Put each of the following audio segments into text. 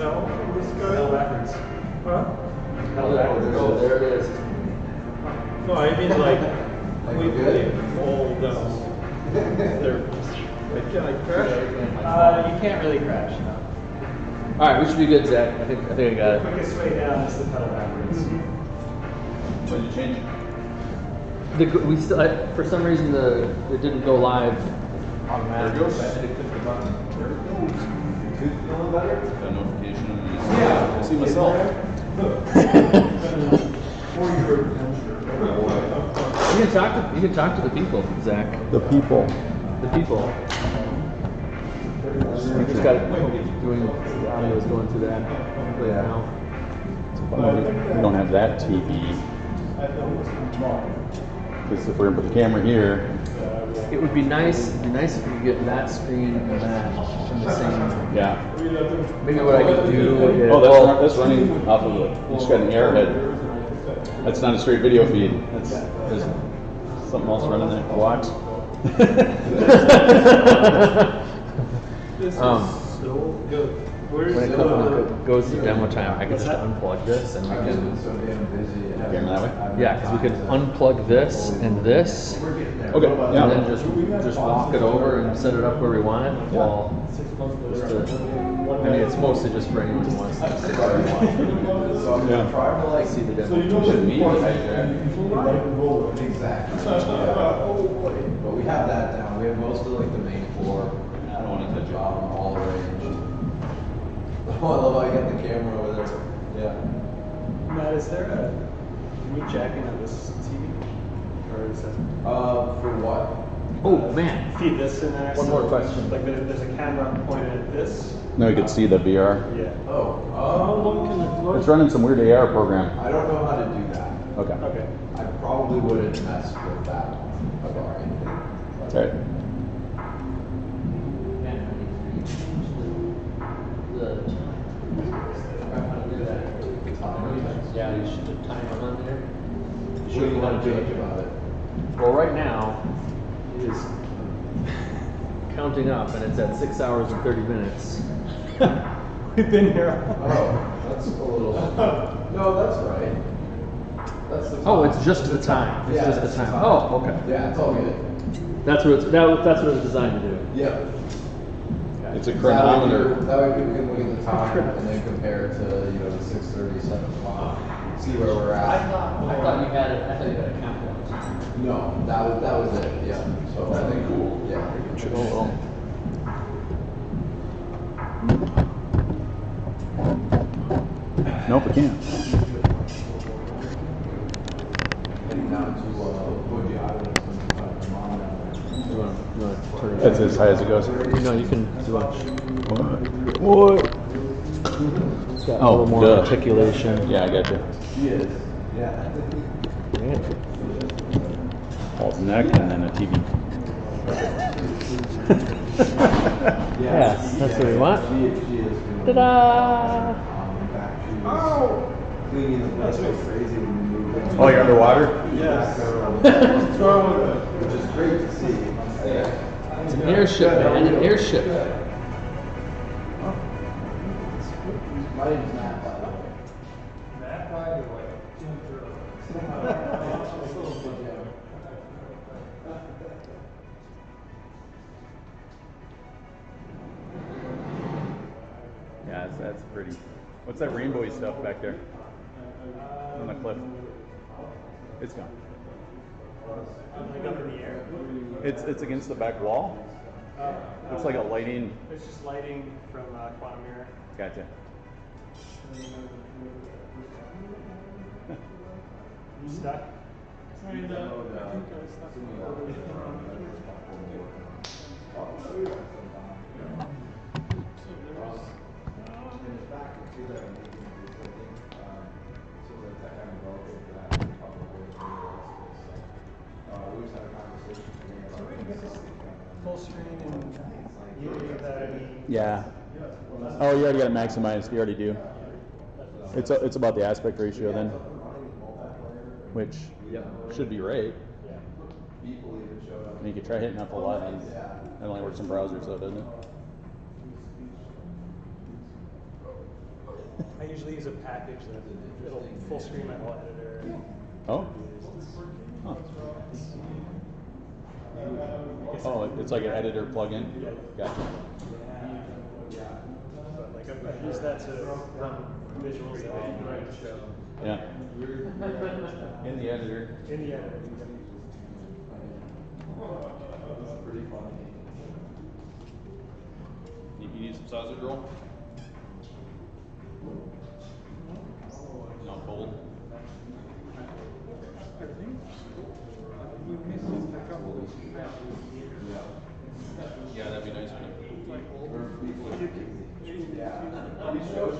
No, this guy. Pedal backwards. Huh? Pedal backwards. Oh, there it is. No, I mean like we good? fall down. They're, can I crash? You can't really crash, no. All right, we should be good, Zach. I think I got it. Quickest way down is the pedal backwards. What did you change? We still, for some reason, it didn't go live automatically. There it goes. I had to click the button. There it goes. You feeling better? Got a notification. Yeah. I see myself. You can talk to the people, Zach. The people. The people. You just got doing the audio is going through that right now. We don't have that TV. Because if we're gonna put the camera here, It would be nice. It'd be nice if we could get that screen and that from the same. yeah. Maybe what I could do is. Oh, that's running off of you just got an Airhead. That's not a straight video feed. There's something else running there. What? This is Um, so good. Where's When it goes to demo time, I can just unplug this and we I've can. been so damn busy. Camera that way? Yeah, because we could unplug this and this, Okay. and Yeah. then just walk it over and set it up where we want it. Well, just to, I mean, it's mostly just for anyone who wants to sit where they want. So I'm gonna try to like See the So demo. you know should meet exactly. But we have that down. We have most of like the main floor. I don't want to touch it. All the range. Oh, I love how you got the camera over there. Yeah. Matt, is there can we jack into this TV? Or is that? For what? Oh man, Feed this in there? One more question. Like there's a camera pointed at this? Now we could see the VR. Yeah. Oh. It's running some weird AR program. I don't know how to do that. Okay. Okay. I probably wouldn't mess with that one. Sorry. All right. Yeah, you should have timer on there. What do you want to change about it? Well, right now it is counting up, and it's at 6 hours and 30 minutes. We've been here. Oh, that's a little. No, that's right. That's the time. Oh, it's just the time. It's Yeah, just that's the the time. time. Oh, okay. Yeah, it's all good. That's what that's what it's designed to do. Yeah. It's a That chronometer. way people can look at the time and then compare to, you know, the 6:30, 7 o'clock, see where we're I at. thought you had it. I thought you had a countdown. No, that was it, yeah. So I think, cool, yeah. Nope, I can't. Heading down to, Fuji Island, my mom down You want to turn it? That's as high as it goes. No, you can do it. What? It's got a Oh, little more duh. articulation. Yeah, I got you. there. She is, yeah. Paul's neck and then a TV. Yeah, that's what we want. She is doing. Ta-da! In fact, she was cleaning the place like crazy when we moved in. Oh, you're underwater? Yes. Which is great to see. It's an airship, man. An airship. My name's Matt, by the way. Matt, by the way. Yeah, that's pretty. What's that rainbowy stuff back there? On the cliff. It's gone. Like up in the air. It's against the back wall. Looks like a lighting. It's just lighting from quantum mirror. Gotcha. You stuck? Full screen and you without any. Yeah. Oh, you already got it maximized. You already do. It's about the aspect ratio then, which should be right. I mean, you could try hitting up a lot. It only works in browsers, though, doesn't it? usually use a package that it'll full screen my whole editor. Oh. Huh. Oh, it's like an editor plugin? Gotcha. But like I've used that to run visuals that I can write to show. Yeah. In the editor. In the editor. That's pretty funny. You need some sausage roll? No cold. Yeah, that'd be nice.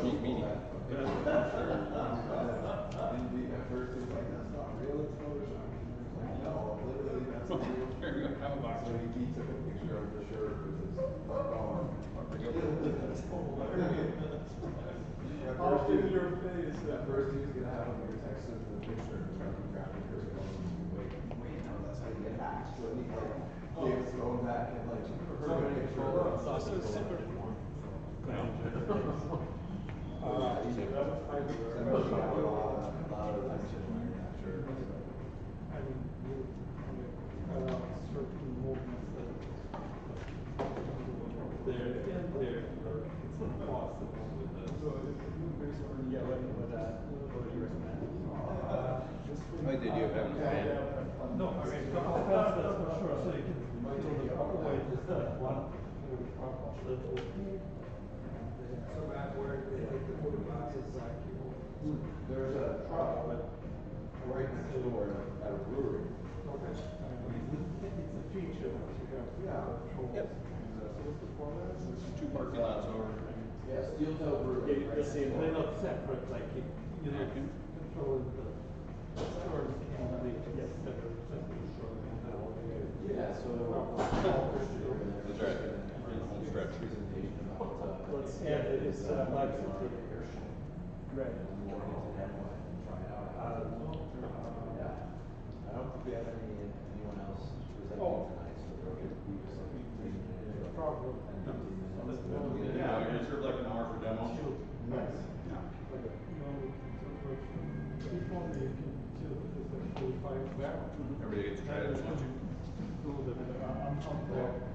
Meat meaty. So he took a picture of the shirt with his phone. At first he was gonna have him text him the picture and try to grab the first phone. Wait, no, that's how you get hacked. So he gave his phone back and like took a picture of the sausage. What would you recommend? I did you have a fan? No, I mean, couple of fast, that's for sure, so you can do the other way, just one. So back where they take the photographs, it's like, There's a truck right next door at a brewery. okay. It's a feature that you have. Yeah. Yep. So what's the format? Two parking lots over. Yeah, Steel Toe Brewery. You'll see them. They're not separate, like, you know, controlling the stores and the separate store. Yeah, so all Christian over there. That's right. In the home stretch. Presentation about Let's, yeah, it's live Airship. Right. We'll get to demo it and try it out. Yeah. I don't think we have anyone else presenting tonight, so we're going to leave us like 3 minutes. No problem. And 15 minutes. Yeah, we reserved like an hour for demo. Nice. Before they can do this, like 45 back. Everybody gets to try it.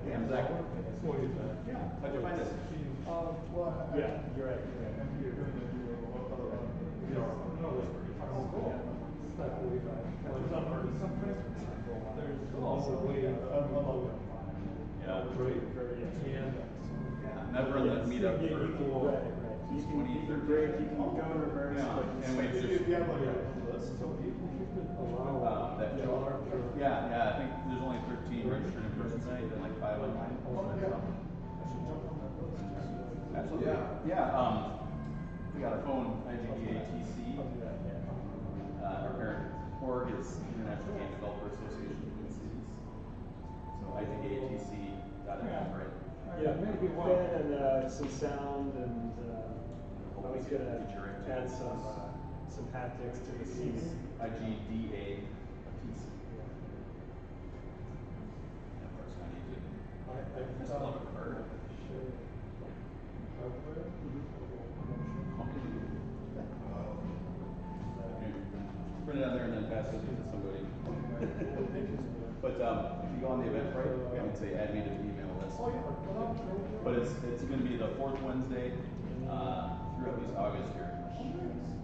Yeah, Zach. Yeah. How'd you find it? Well, Yeah, you're right. Yeah. Yeah. Never let meet up for Right. You can break, you can go in reverse. Yeah, but and wait, just that yeah, I think there's only 13 registered in person tonight and like 5 online. Absolutely. Yeah. We got a phone, IGDA TC. Our parent org is International Game Developer Association of Twin Cities. So IGDATC.com, right? Yeah, maybe one and some sound and I was gonna add some haptics to the seats. IGDA TC. Of course, I need to. I still have a card. Print it out there and then pass it to somebody. But if you go on the Eventbrite, you can say add me to the email list. But it's going to be the 4th Wednesday through at least August here.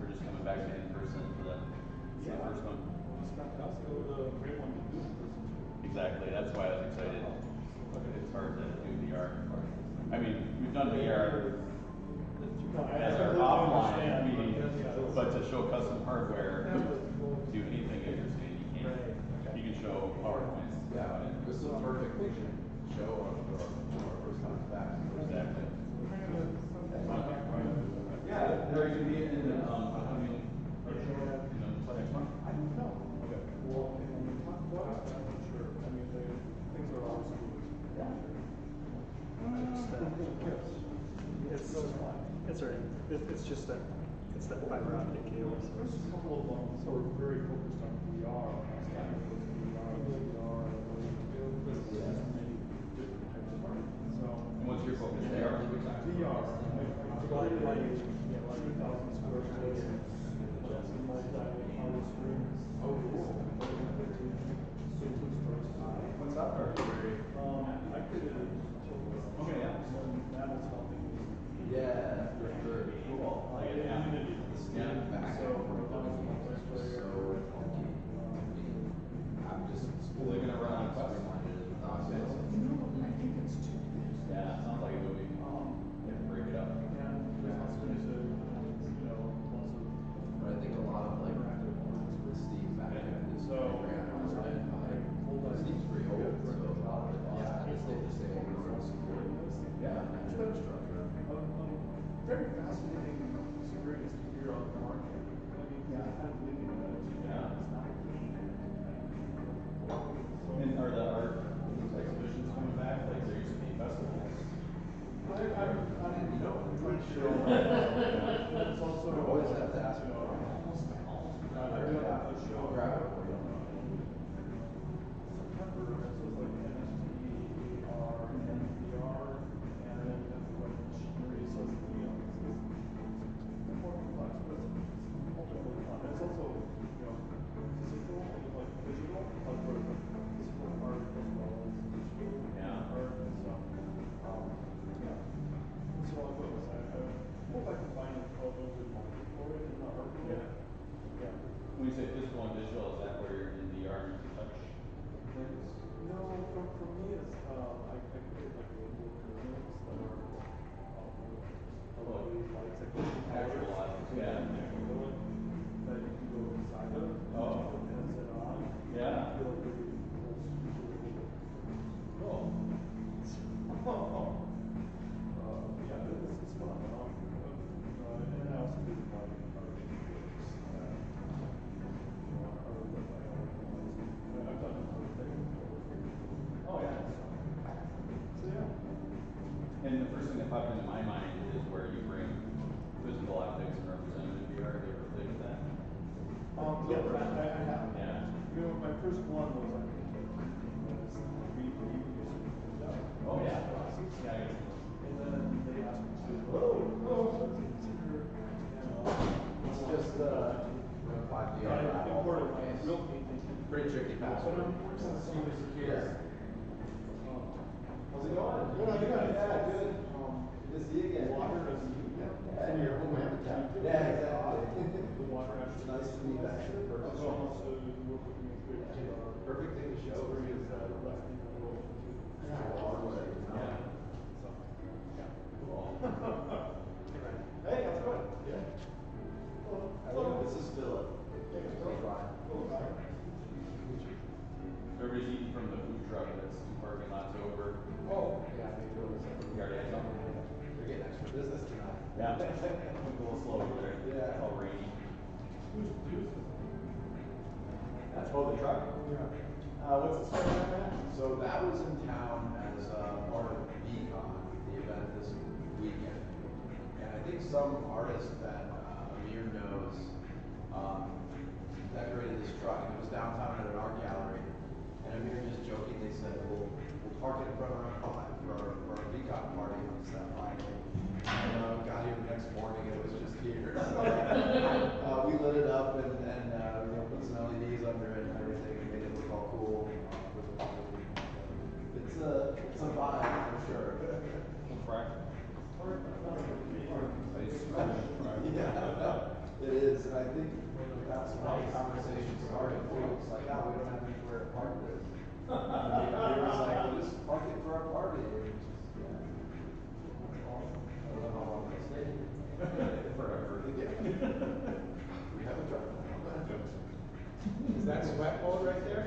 We're just coming back to in person for the first one. Exactly. That's why I was excited. It's hard to do VR. I mean, we've done VR as our offline meeting, but to show custom hardware, do anything interesting, you can show PowerPoints. Yeah, this is a perfect thing to show our first time back. Exactly. Yeah, are you gonna be in the upcoming next month? I don't know. Okay. Well, I'm not sure. I mean, things are always It's just that it's that fiber optic cable. There's a couple of them, so we're very focused on VR. And what's your focus there? VR. Like 3,000 square ask me. I'll grab it for you. When you say physical and digital, is that where you're in VR and you can touch things? No, for me, it's, I create like little games that are, Actual objects, yeah. That you can go inside of. Oh. And set on. Yeah. Feel like really Cool. yeah, it's fun. And I also do like art works. I've done other things. Oh, yeah. So yeah. And the first thing that popped into my mind is where you bring physical objects and represent them in VR. Have you ever played with that? Yeah, I have. Yeah. You know, my first one was like, was 3D. Oh, yeah. Yeah, I guess. And then they asked me to, consider, It's just I imported my real painting. pretty tricky password. Since he was a kid. Yeah. How's it going? Good, yeah, good. Good to see you again. Water is, Yeah, your home habitat. Yeah, exactly. the water actually. Nice to meet you back in person. Also, you work with me good Perfect thing to show. stories that left me in the world. Yeah. Yeah. So, yeah. Cool. Hey, how's it going? Yeah. Hello. This is Philip. Hey, Ryan. Everybody's eating from the food truck that's 2 parking lots over. Oh, yeah, I think it was. You already had some? We're getting extra business tonight. Yeah. Went a little slow over there. Yeah. It's all rainy. Who's Deuce? That's the truck? Yeah. What's the story on that? So that was in town as part of VCon, the event this weekend. And I think some artist that Amir knows decorated this truck, and it was downtown at an art gallery. And Amir just jokingly said, we'll park it in front of our car for our VCon party on that Friday. And got here the next morning, it was just here. So, we lit it up and put some LEDs under it and everything, and made it look all cool. It's a vibe for sure. Yeah, it is, and I think we got some conversations started too. It's like, oh, we don't have anywhere to park this. And he was like, we'll just park it for our party. And it's just, yeah. I don't know how long they'll stay. Forever. Yeah. We have a truck. Is that sweat mode right there?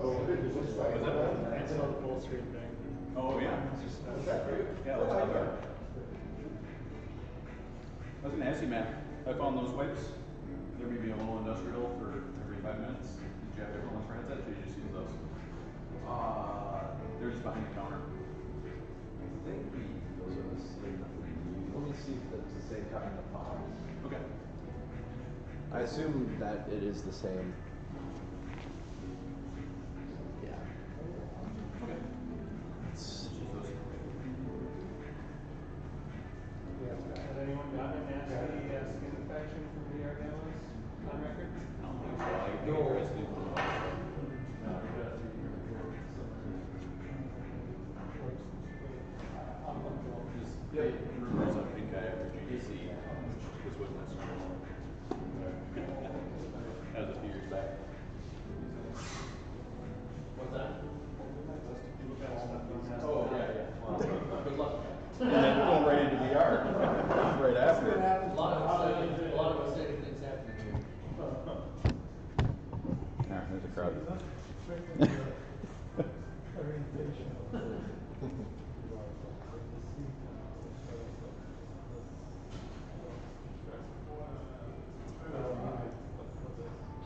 Oh, it looks like It's an full screen thing. Oh, yeah. Is that for you? Yeah, Oh, let's I go know. there. I was gonna ask you, Matt, I found those wipes. They're maybe a little industrial for every 5 minutes. Did you have different ones for headsets, or you just use those? They're just behind the counter. I think those are the same. Let me see if it's the same kind of box. Okay. I assume that it is the same. Yeah. Okay. Just use those. Has anyone gotten a nasty skin infection from VR demos on record? I don't think so. I think you're just doing Just rumors of pink eye after GDC was witnessed. That was a few years back. What's that? Oh, yeah. Good luck. And then going right into VR. Right after. A lot of exciting things happening here. Yeah, there's a crowd.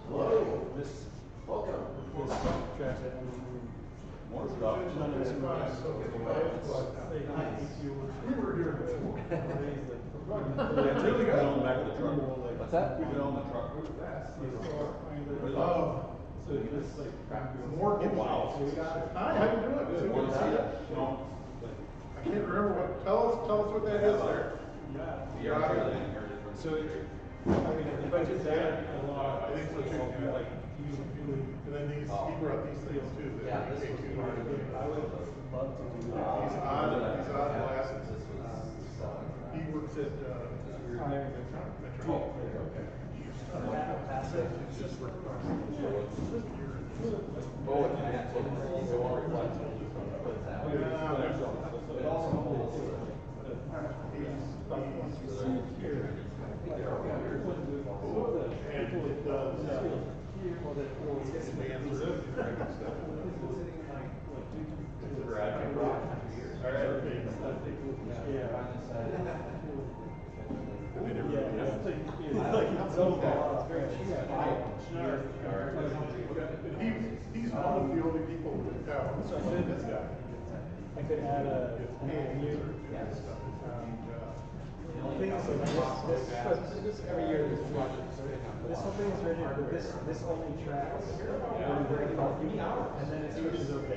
Hello. Welcome. More stuff. We were here before. Yeah, it's really good going back to the truck. that? Keep it on the truck really fast. Oh. So just like. More gift wow. Hi, how you doing? Good. Want to see it? No. I can't remember what, tell us what that is there. Yeah. So, I mean, if I just add a lot, I think so too, like, and then these, he brought these things too. Yeah, this was part of it. I would love to do that. These odd glasses. He works at, Metro. Okay. Passive. Oh, and that's what he's all reflects. He's one of the only people in town. This guy. I could add a new. Thing is, this every year this project. This whole thing is rated, but this only tracks when very healthy, and then it switches over to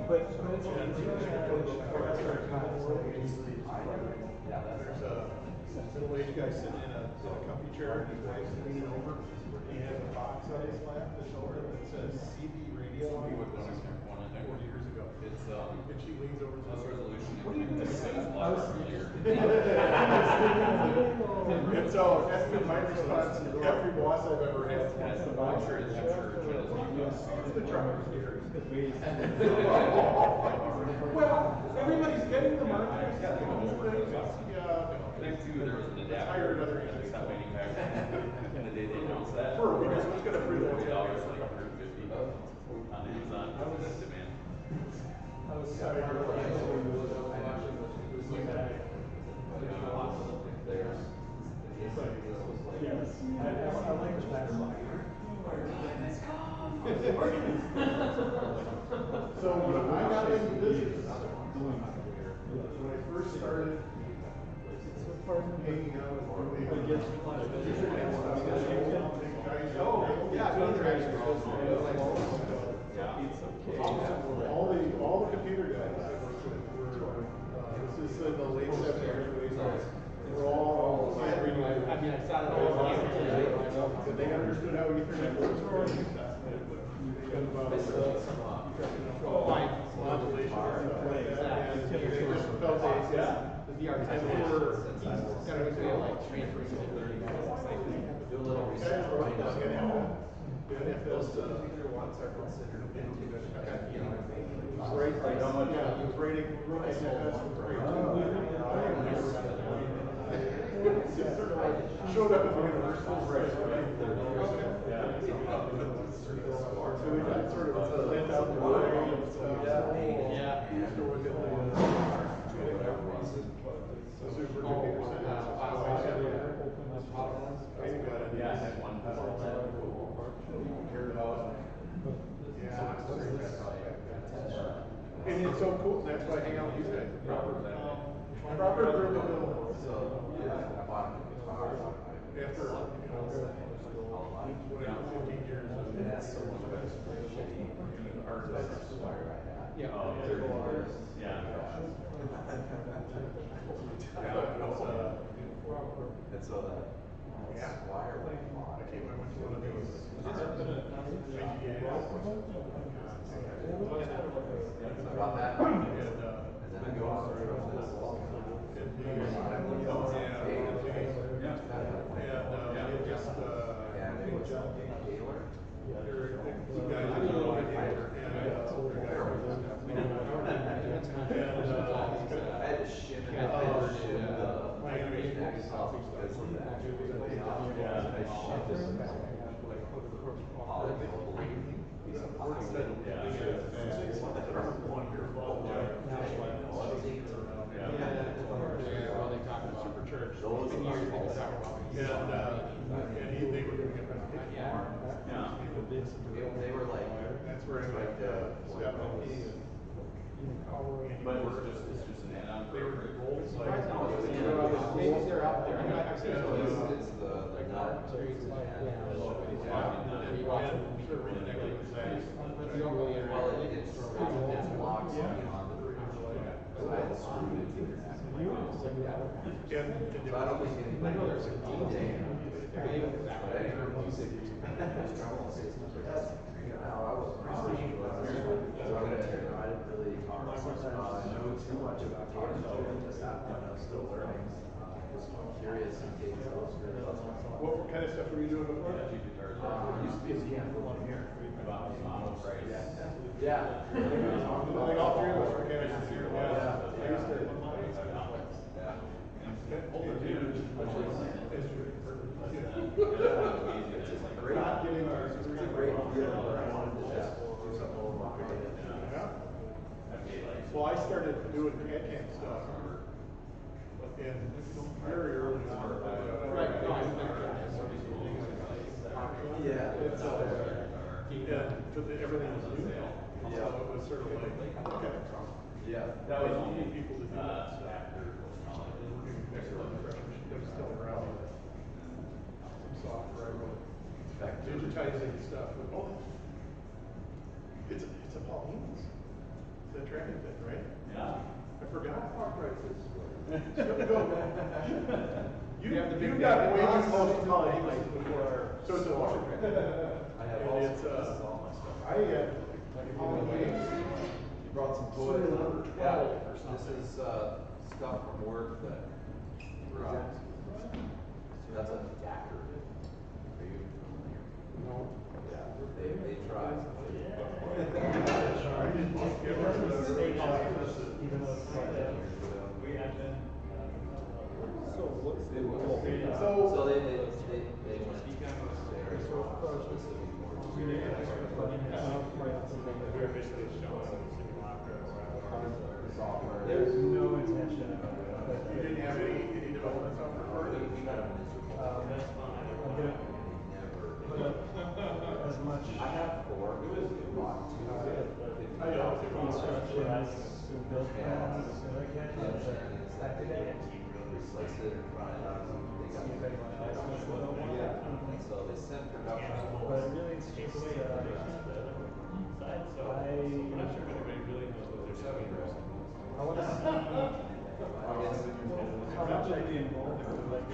but it's the rest of our time usually. There's a middle-aged guy sitting in a comfy chair, and his wife's leaning over, and he has a box on his lap that's open that says CB radio. 40 years ago. And she leans over to the resolution. What do you think this is? And so that's been my response to every boss I've ever had. I'm sure it's the trucker here. Well, everybody's getting the market. Next to there was an adapter. Hire another agent. Stop waiting back. And the day they announced that. Because who's gonna free the $40 like 150 on Amazon. Demand. I was sorry. Yes, I like the back line. So when I got into business, when I first started hanging out with all the computer guys I worked with were this is in the late 70s, were all and they understood how Ethernet works. Modulation and stuff like that. And they just felt showed up at the universal right. So we got sort of lent out the way and stuff. Used to work at the supercomputer center. I had one. And it's so cool. That's why I hang out with you guys. Robert really will. After, whatever, 15 years of And so that wire went on. I came I went to one of these IGDA. About that. And then it goes through this. I had to ship the animation copies because of that. I shipped this piece of plastic. They were doing a presentation. They were like, That's where I right there. But it's just an add-on. They were gold. No, it was it's the nut. Well, it's locked on the bridge. So I had to screw it to your neck. So I don't think anybody there's a D-Day. But I didn't hear music. I wasn't researching what I was doing. So I didn't really know too much about guitar. Just happened, I was still learning. Was curious and taking those. What kind of stuff were you doing before? Used to be a piano engineer. Yeah. Like all three of us were mechanics here. Yeah. I used to. It's a great feeling where I wanted to just do something a little more creative. Well, I started doing CAD stuff in very early on. Right. Yeah. It's because everything was new. So it was sort of like, okay. Yeah. That was you need people to do that stuff. They're still around. Some software I wrote. Digitizing stuff. Oh, it's a Pauline's. It's a tracking thing, right? Yeah. I forgot. You have the big got way too close to Pauline's before. So it's a washer. I have And all it's this is all my stuff. I You brought some toys. Yeah. This is stuff from work that that's a Dacker. Are you familiar? No. Yeah. They try. So they There's no intention of You didn't have any development software for it? I'm gonna put up as much. I have 4. Instructions to build plans so I can activate it. Replace it or try it out. They got so they sent production. But really it's just I want to see how much I'd be involved with like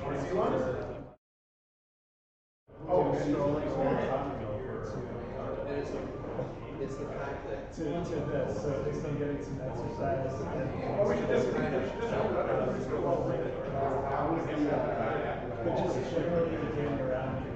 It's the fact that to this, so at least I'm getting some exercise. Oh, we should just but just generally getting around the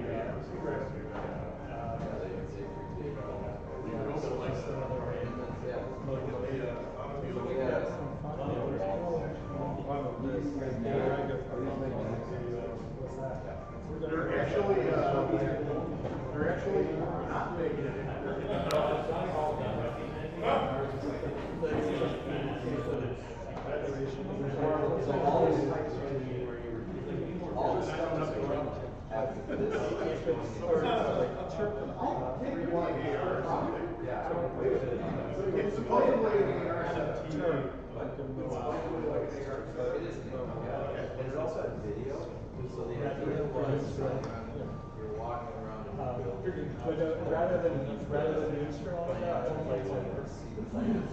They're actually not making it. so all this stuff is going after this. It's supposedly an AR-17. It is, and it also has video. So the idea was you're walking around in the building. But rather than doing stuff like that, I'd like to See the plans.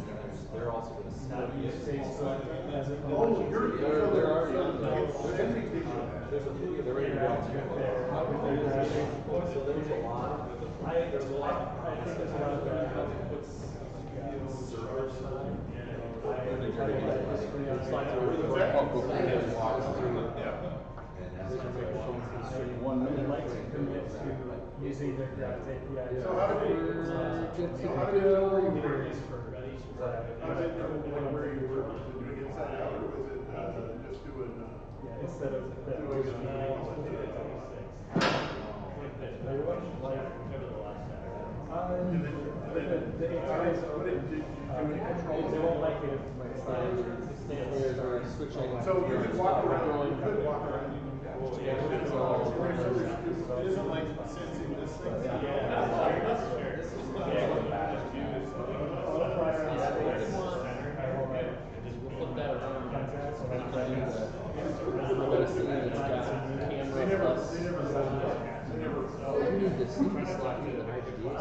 They're also going to see. not use Facebook as a Oh, you're They're already on There's there's a video. They're ready to go. So there's a lot. I think there's a lot of Server side. One I'd minute. like to commit to using their Grabs API. So how did you know where you were? How did you know where you were? Was it doing inside out or was it just doing? Yeah, instead of that. The APIs they won't like it if my So you could walk around. You could walk around. It isn't like sensing this thing. Flip that around. I've got a scene that's got They never. You need the CD slot in the IGDA.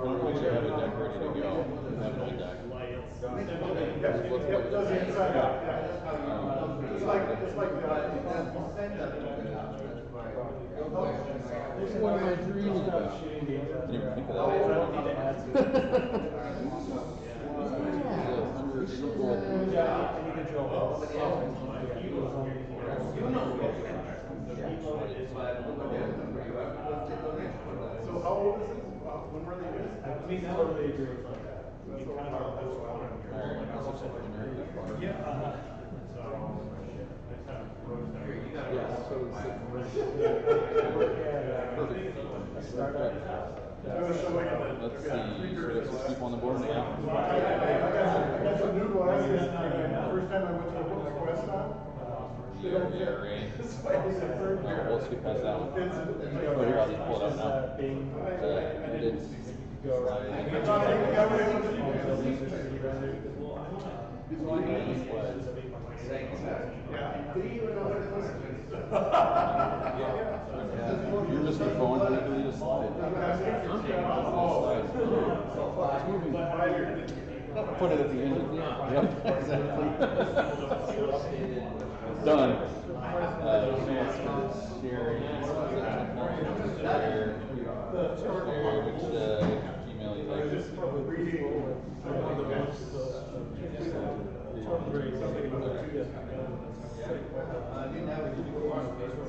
Don't want you to have a deck ready to go. Have no deck. Yep, does the inside out, yeah. It's like the. What am I dreaming about? I didn't even think of that. So how old is this? When were they used? I totally agree. Yeah, so Let's see, so we got 6 people on the board now. I got some new glasses. First time I went to a Quest on. We'll skip past that one. Oh, here, I'll just pull it out now. I did. You're just your phone, you can leave a slide. Put it at the end. Yep, exactly. Done. Sharing. Which email you like?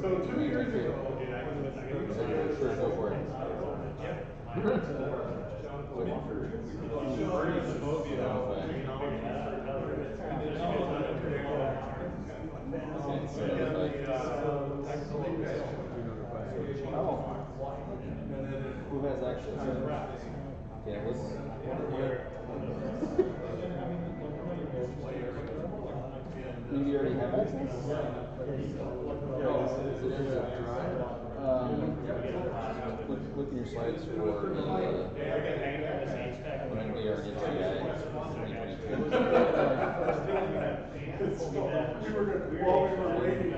So 2 years ago. Sure, go for it. Who has access? Okay, let's. Maybe you already have access? Look in your slides for the HCI 2022. While we were waiting,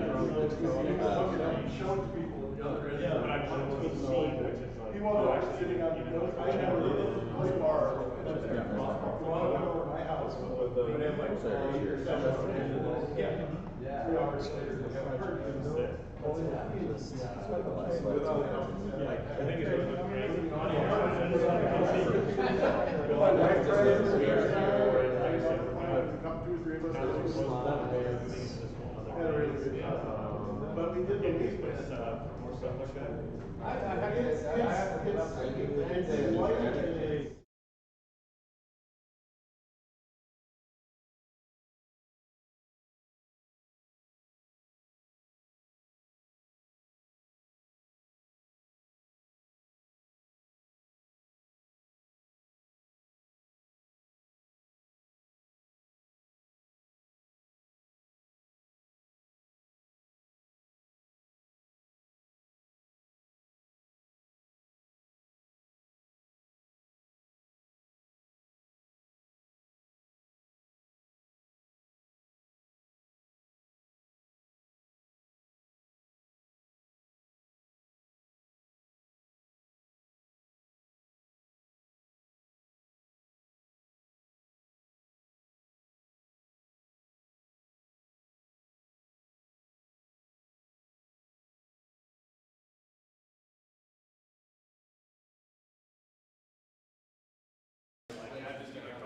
showing people the other end. Yeah, but I wanted to see. He wasn't sitting on the note. I never play bar. You want to come over to my house? But have like 3 hours later, they haven't heard from them. My wife tried to come 2 or 3 of us. But we did the lease with more stuff like that.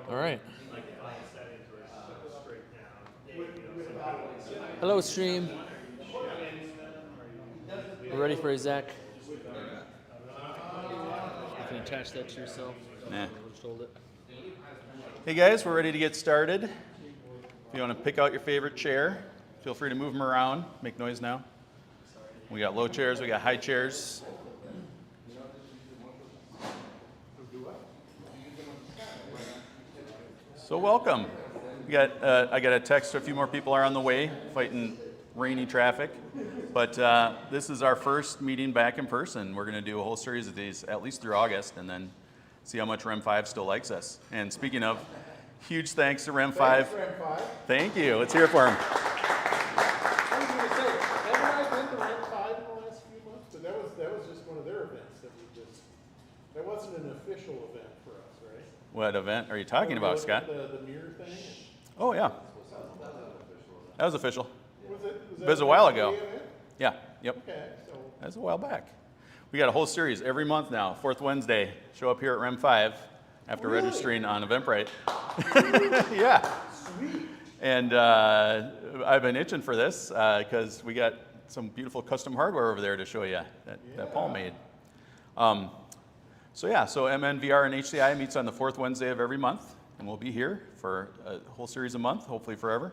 All right. Hello, stream. We're ready for a Zach. You can attach that to yourself. Nah. Just hold it. Hey guys, we're ready to get started. If you want to pick out your favorite chair, feel free to move them around. Make noise now. We got low chairs, we got high chairs. So welcome. I got a text. A few more people are on the way, fighting rainy traffic. But this is our first meeting back in person. We're going to do a whole series of these, at least through August, and then see how much REM 5 still likes us. And speaking of Huge thanks to Rem 5. Thanks, Rem 5. Thank you. Let's hear it for him. I was going to say, haven't I been to Rem 5 in the last few months? But that was just one of their events that wasn't an official event for us, right? What event are you talking about, Scott? The mirror thing? Oh, yeah. That was official. Was It was a while an ago. IGDA event? Yeah, yep. Okay, so. That was a while back. We got a whole series every month now, fourth Wednesday. Show up here at Rem 5 after Really? registering on Eventbrite. Yeah. Sweet. And I've been itching for this because we got some beautiful custom hardware over there to show you that Paul made. So MNVR and HCI meets on the fourth Wednesday of every month, and we'll be here for a whole series of months, hopefully forever.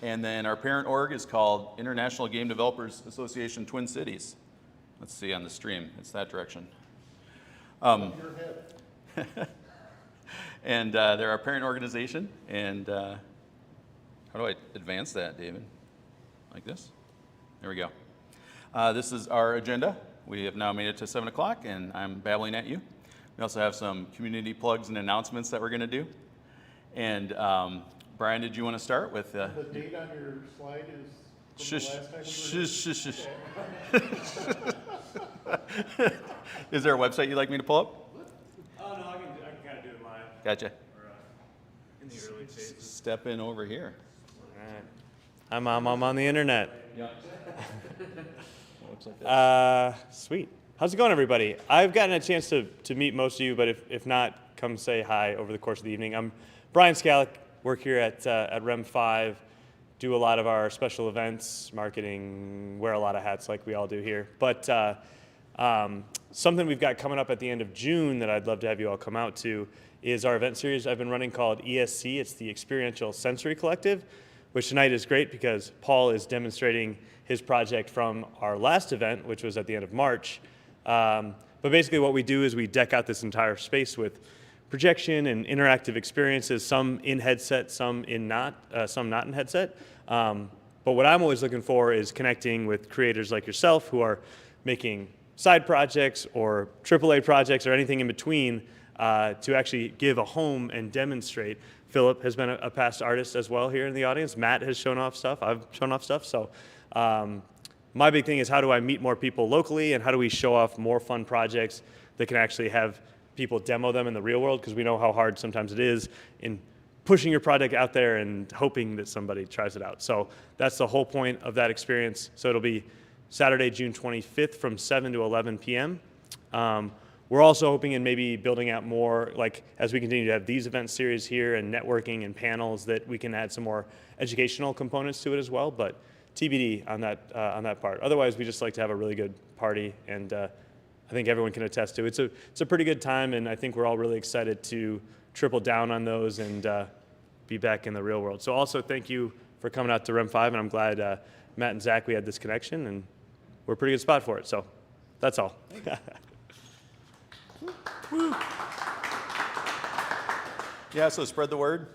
And then our parent org is called International Game Developers Association Twin Cities. Let's see on the stream, it's that direction. Your head. And they're our parent organization. And how do I advance that, David? Like this? There we go. This is our agenda. We have now made it to 7 o'clock, and I'm babbling at you. We also have some community plugs and announcements that we're going to do. And Brian, did you want to start with? The date on your slide is from Shush, the last time we shush, were shush, shush. Is there a website you'd like me to pull up? Oh, no, I can kind of do it live. Gotcha. Or, in the early phases. Step in over here. I'm on the internet. Yeah. Looks like that. Sweet. How's it going, everybody? I've gotten a chance to meet most of you, but if not, come say hi over the course of the evening. I'm Brian Scalick, work here at Rem 5, do a lot of our special events, marketing, wear a lot of hats like we all do here. But something we've got coming up at the end of June that I'd love to have you all come out to is our event series I've been running called ESC. It's the Experiential Sensory Collective, which tonight is great because Paul is demonstrating his project from our last event, which was at the end of March. But basically what we do is we deck out this entire space with projection and interactive experiences, some in headset, some not in headset. But what I'm always looking for is connecting with creators like yourself who are making side projects or AAA projects or anything in between to actually give a home and demonstrate. Philip has been a past artist as well here in the audience. Matt has shown off stuff. I've shown off stuff. So my big thing is how do I meet more people locally and how do we show off more fun projects that can actually have people demo them in the real world, because we know how hard sometimes it is in pushing your product out there and hoping that somebody tries it out. So that's the whole point of that experience. So it'll be Saturday, June 25th from 7 to 11 p.m. We're also hoping and maybe building out more, like as we continue to have these event series here and networking and panels, that we can add some more educational components to it as well, but TBD on that part. Otherwise, we just like to have a really good party, and I think everyone can attest to it. It's a pretty good time, and I think we're all really excited to triple down on those and be back in the real world. So also thank you for coming out to Rem 5, and I'm glad Matt and Zach, we had this connection, and we're a pretty good spot for it. So that's all. Woo. Yeah, so spread the word.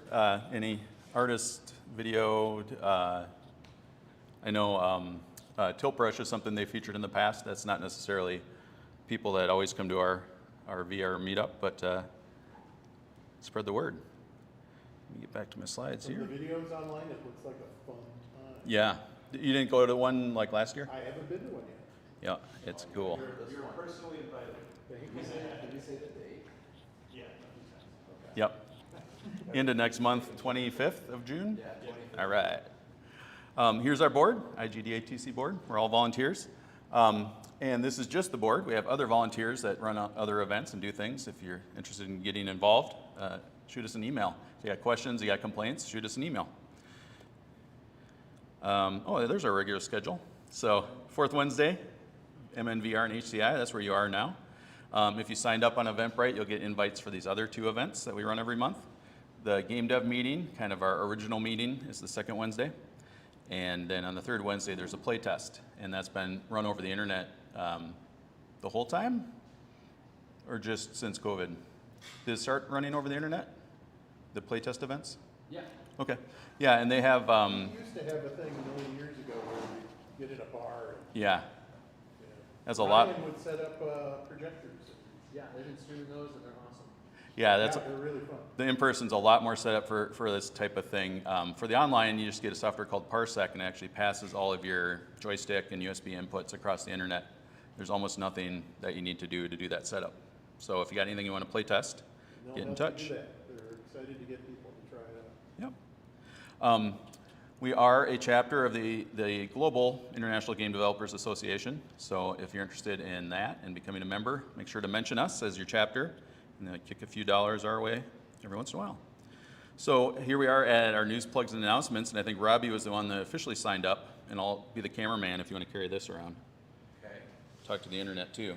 Any artist, video, I know Tilt Brush is something they featured in the past. That's not necessarily people that always come to our VR meetup, but spread the word. Let me get back to my slides here. The videos online, it looks like a fun time. Yeah. You didn't go to one like last year? I haven't been to one yet. Yeah, it's cool. You're personally invited. Thank you. Did you say the date? Yeah. Yep. Into next month, 25th of June? Yeah, All right. Here's our board, IGDA TC board. We're all volunteers. And this is just the board. We have other volunteers that run other events and do things. If you're interested in getting involved, shoot us an email. If you got questions, you got complaints, shoot us an email. There's our regular schedule. So fourth Wednesday, MNVR and HCI, that's where you are now. If you signed up on Eventbrite, you'll get invites for these other two events that we run every month. The game dev meeting, kind of our original meeting, is the second Wednesday. And then on the third Wednesday, there's a play test. And that's been run over the internet the whole time? Or just since COVID? Did it start running over the internet? The play test events? Yeah. Okay. Yeah, and they have... We used to have a thing a million years ago where we get in a bar. Yeah. And, That's a lot. Ryan would set up projectors. Yeah, they've been streaming those and they're awesome. Yeah, that's They're really fun. the in-person's a lot more set up for this type of thing. For the online, you just get a software called Parsec, and it actually passes all of your joystick and USB inputs across the internet. There's almost nothing that you need to do that setup. So if you got anything you want to play test, They'll get in help touch. you do that. They're excited to get people to try it out. Yep. We are a chapter of the Global International Game Developers Association. So if you're interested in that and becoming a member, make sure to mention us as your chapter, and then kick a few dollars our way every once in a while. So here we are at our news, plugs, and announcements, and I think Robbie was the one that officially signed up, and I'll be the cameraman if you want to carry this around. Okay. Talk to the internet too.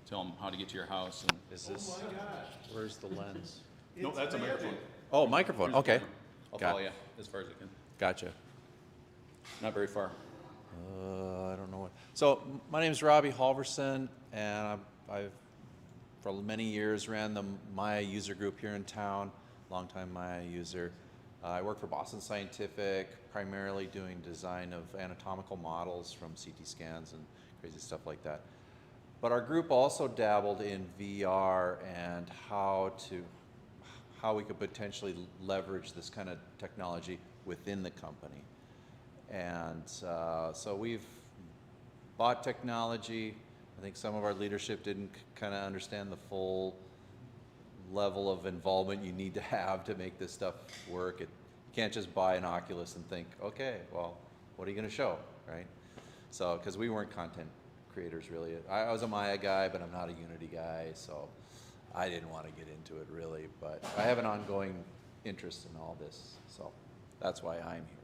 Tell them how to get to your house. And Is this, Oh my gosh. where's the lens? no, that's a microphone. Oh, microphone, Here's the okay. camera. I'll Got- follow you as far as I can. Gotcha. Not very far. I don't know what. So my name is Robbie Halverson, and I've for many years ran the Maya user group here in town. Longtime Maya user. I work for Boston Scientific, primarily doing design of anatomical models from CT scans and crazy stuff like that. But our group also dabbled in VR and how we could potentially leverage this kind of technology within the company. And so we've bought technology. I think some of our leadership didn't kind of understand the full level of involvement you need to have to make this stuff work. You can't just buy an Oculus and think, okay, well, what are you going to show, right? So, because we weren't content creators really. I was a Maya guy, but I'm not a Unity guy, so I didn't want to get into it really. But I have an ongoing interest in all this, so that's why I'm here.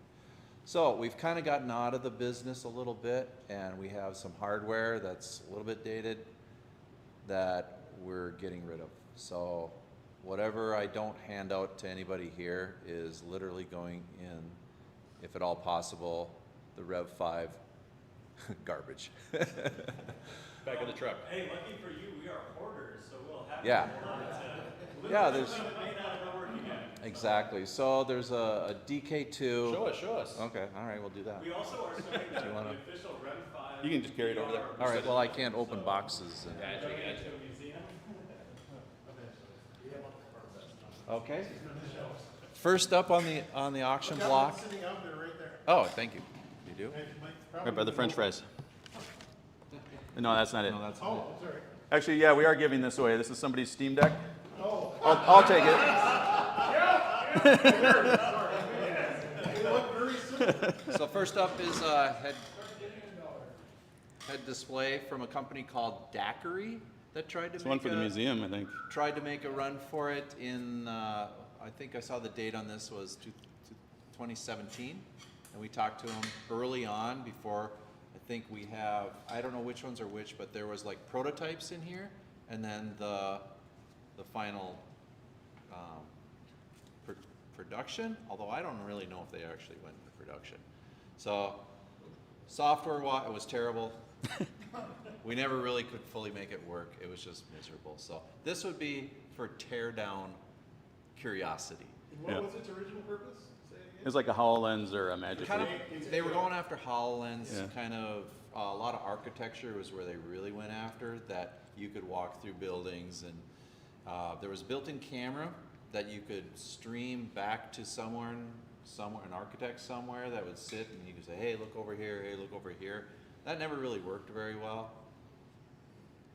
So we've kind of gotten out of the business a little bit, and we have some hardware that's a little bit dated that we're getting rid of. So whatever I don't hand out to anybody here is literally going in, if at all possible, the Rev 5 garbage. Back of the truck. Hey, lucky for you, we are hoarders, so we'll have Yeah. to Yeah, there's may not ever work again. exactly. So there's a DK2. Show us. Okay, all right, we'll do that. We also are starting Do you wanna- the official Rev 5. You can just carry it over there. All right, well, I can't open boxes. And, Museum. okay. First up on the auction Got block. one sitting out there right there. Oh, thank you. You do? It might Right probably by the be French open. fries. No, that's not it. Oh, sorry. Actually, yeah, we are giving this away. This is somebody's Steam Deck. Oh. I'll take it. They look very similar. So first up is head display from a company called Daiquiri that tried to It's one for the museum, I think. tried to make a run for it in I think I saw the date on this was 2017, and we talked to them early on before. I think we have, I don't know which ones are which, but there was like prototypes in here, and then the final production, although I don't really know if they actually went into production. So software-wise, it was terrible. We never really could fully make it work. It was just miserable. So this would be for tear-down curiosity. What Yeah. was its original purpose? Say it again. It's like a HoloLens or a Magic Kind Leap. of, they were going after HoloLens, Yeah. kind of, a lot of architecture was where they really went after, that you could walk through buildings, and there was a built-in camera that you could stream back to somewhere, an architect somewhere that would sit, and you could say, hey, look over here, hey, look over here. That never really worked very well.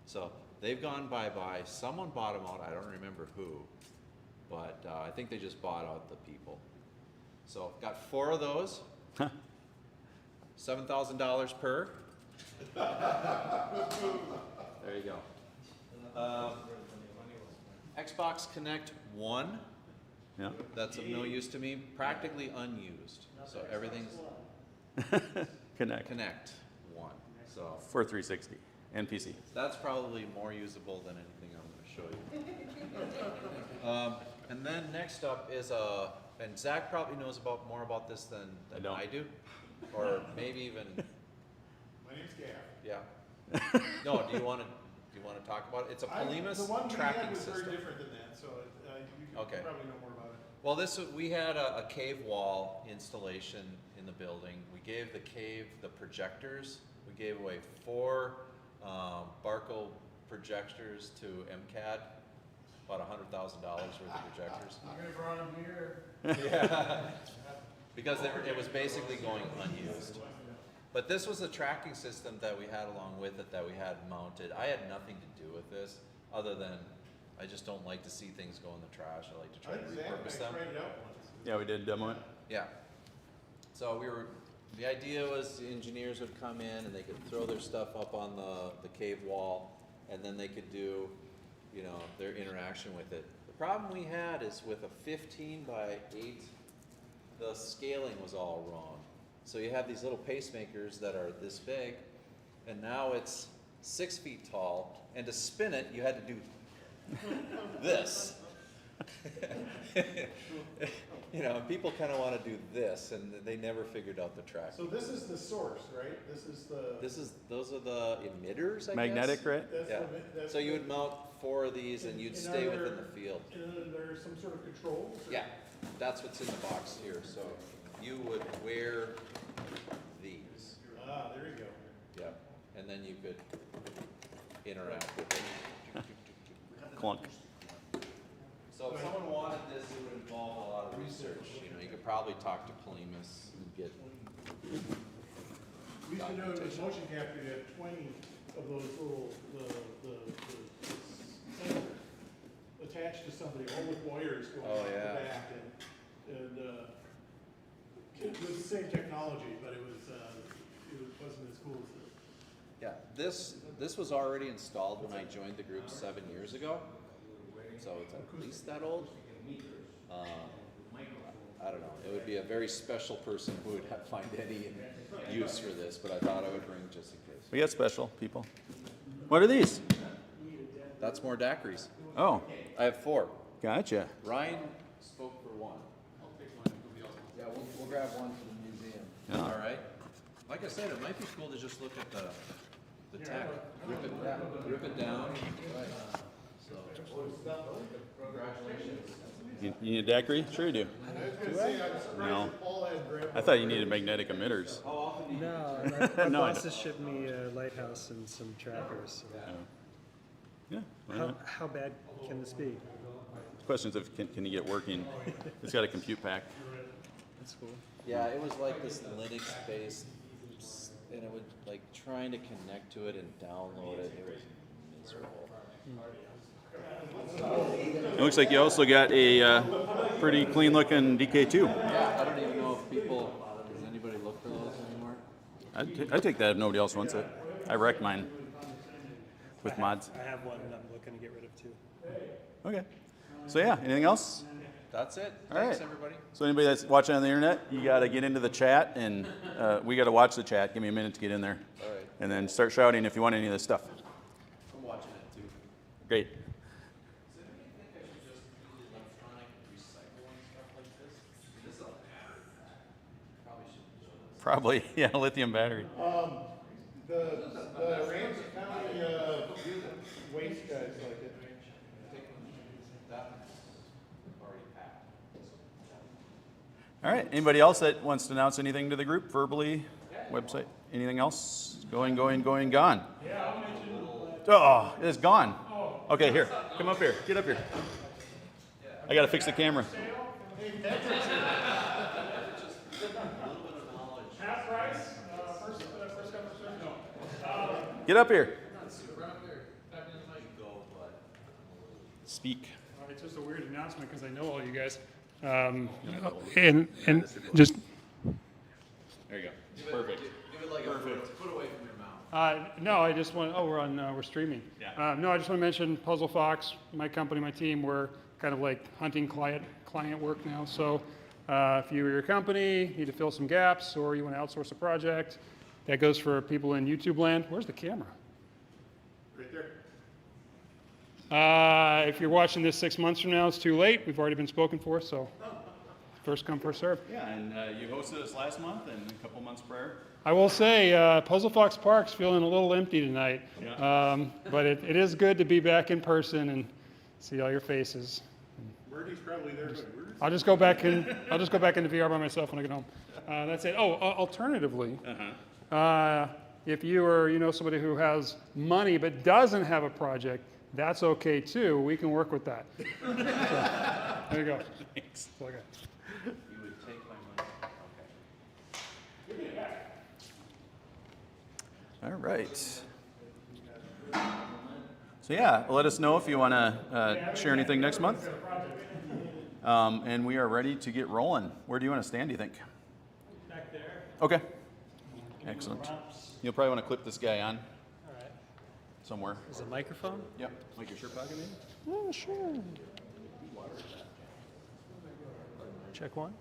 So they've gone bye-bye. Someone bought them out, I don't remember who, but I think they just bought out the people. So got 4 of those, $7,000 per. There you go. Xbox Connect 1, Yeah. that's of no use to me, practically unused. So everything's Connect. Connect 1. So For 360 and PC. that's probably more usable than anything I'm going to show you. And then next up is and Zach probably knows more about this than I don't. I do, or maybe even, My name's Gav. yeah. No, do you want to talk about it? It's a Polimus The one we tracking had was system. very different than that, so you can Okay. probably know more about it. Well, we had a cave wall installation in the building. We gave the cave the projectors. We gave away 4 Barco projectors to MCAD, about worth of projectors. I'm gonna brought them here. Yeah. Because it was basically going unused. But this was a tracking system that we had along with it that we had mounted. I had nothing to do with this other than I just don't like to see things go in the trash. I like to try to repurpose them. Yeah, we did demo it. Yeah. So the idea was the engineers would come in and they could throw their stuff up on the cave wall, and then they could do, you know, their interaction with it. The problem we had is with a 15 by 8, the scaling was all wrong. So you have these little pacemakers that are this big, and now it's 6 feet tall, and to spin it, you had to do this. You know, people kind of want to do this, and they never figured out the track. So this is the source, right? Those are the emitters, I Magnetic, guess. right? That's Yeah. that's So you would mount 4 of these, and you'd and stay are within there- the field. And then there's some sort of controls? or- Yeah, that's what's in the box here. So you would wear these. Ah, there you go. Yeah, and then you could interact with it. Clunk. So if someone wanted this, it would involve a lot of research. You know, you could probably talk to Clemus and get. We used to know with motion capture, you had 20 of those little, the sensors attached to something, all with wires going Oh, off the yeah. back, and it was the same technology, but it wasn't as cool as this. Yeah, this was already installed when I joined the group 7 years ago, so it's at least that old. I don't know. It would be a very special person who would find any use for this, but I thought I would bring just in case. We got special people. What are these? That's more daiquiris. Oh, I have 4. gotcha. Ryan spoke for 1. Yeah, we'll grab one for the museum. Yeah. All right. Like I said, it might be cool to just look at the tech, rip it down. So, congratulations. You need a daiquiri? Sure you do. I was gonna say, I'm surprised No. that Paul had grabbed. I thought you needed magnetic emitters. No, my No, I boss know. has shipped me a lighthouse and some trackers. Yeah. why How, not? how bad can this be? The question is if can you get it working? It's got a compute pack. That's cool. Yeah, it was like this Linux-based, and it would like trying to connect to it and download it. It was miserable. It looks like you also got a pretty clean looking DK2. Yeah, I don't even know if does anybody look for those anymore? I'd take that if nobody else wants it. I wrecked mine with mods. I have one that I'm looking to get rid of too. Okay. So yeah, anything else? That's it. All Thanks, right. everybody. So anybody that's watching on the internet, you got to get into the chat, and we got to watch the chat. Give me a minute to get in there. All right. And then start shouting if you want any of this stuff. I'm watching it too. Great. Does anybody think I should just do electronic recycling stuff like this? This is a battery pack. Probably shouldn't show this. Probably, yeah, lithium battery. The Ramsey County, waste guys like it. That's already packed. All right. Anybody else that wants to announce anything to the group verbally? Website? Anything else? Going, gone. Yeah, I'll mention. Oh, it's gone. Okay, here. Come up here. Get up here. I got to fix the camera. Half price, first come, first served, no. Get up here. Speak. It's just a weird announcement because I know all you guys. And just, There you go. Perfect. Give it like a foot away from your mouth. no, I just want, we're streaming. Yeah. No, I just want to mention Puzzlefox, my company, my team, we're kind of like hunting client work now. So if you or your company need to fill some gaps or you want to outsource a project, that goes for people in YouTube land. Where's the camera? Right there. If you're watching this 6 months from now, it's too late. We've already been spoken for, so first come, first serve. Yeah, and you hosted us last month and a couple months prior. I will say, Puzzlefox Park's feeling a little empty tonight, Yeah. but it is good to be back in person and see all your faces. Birdie's probably there, but where's? I'll just go back into VR by myself when I get home. That's it. Oh, alternatively, if you or you know somebody who has money but doesn't have a project, that's okay too. We can work with that. So, there you go. Thanks. You would take my money. Okay. All right. So yeah, let us know if you want to share anything next month. And we are ready to get rolling. Where do you want to stand, do you think? Back there. Okay. Excellent. You'll probably want to clip this guy on All right. somewhere. Is it a microphone? Yep. Like your shirt pocket, maybe? Yeah, sure. Check one.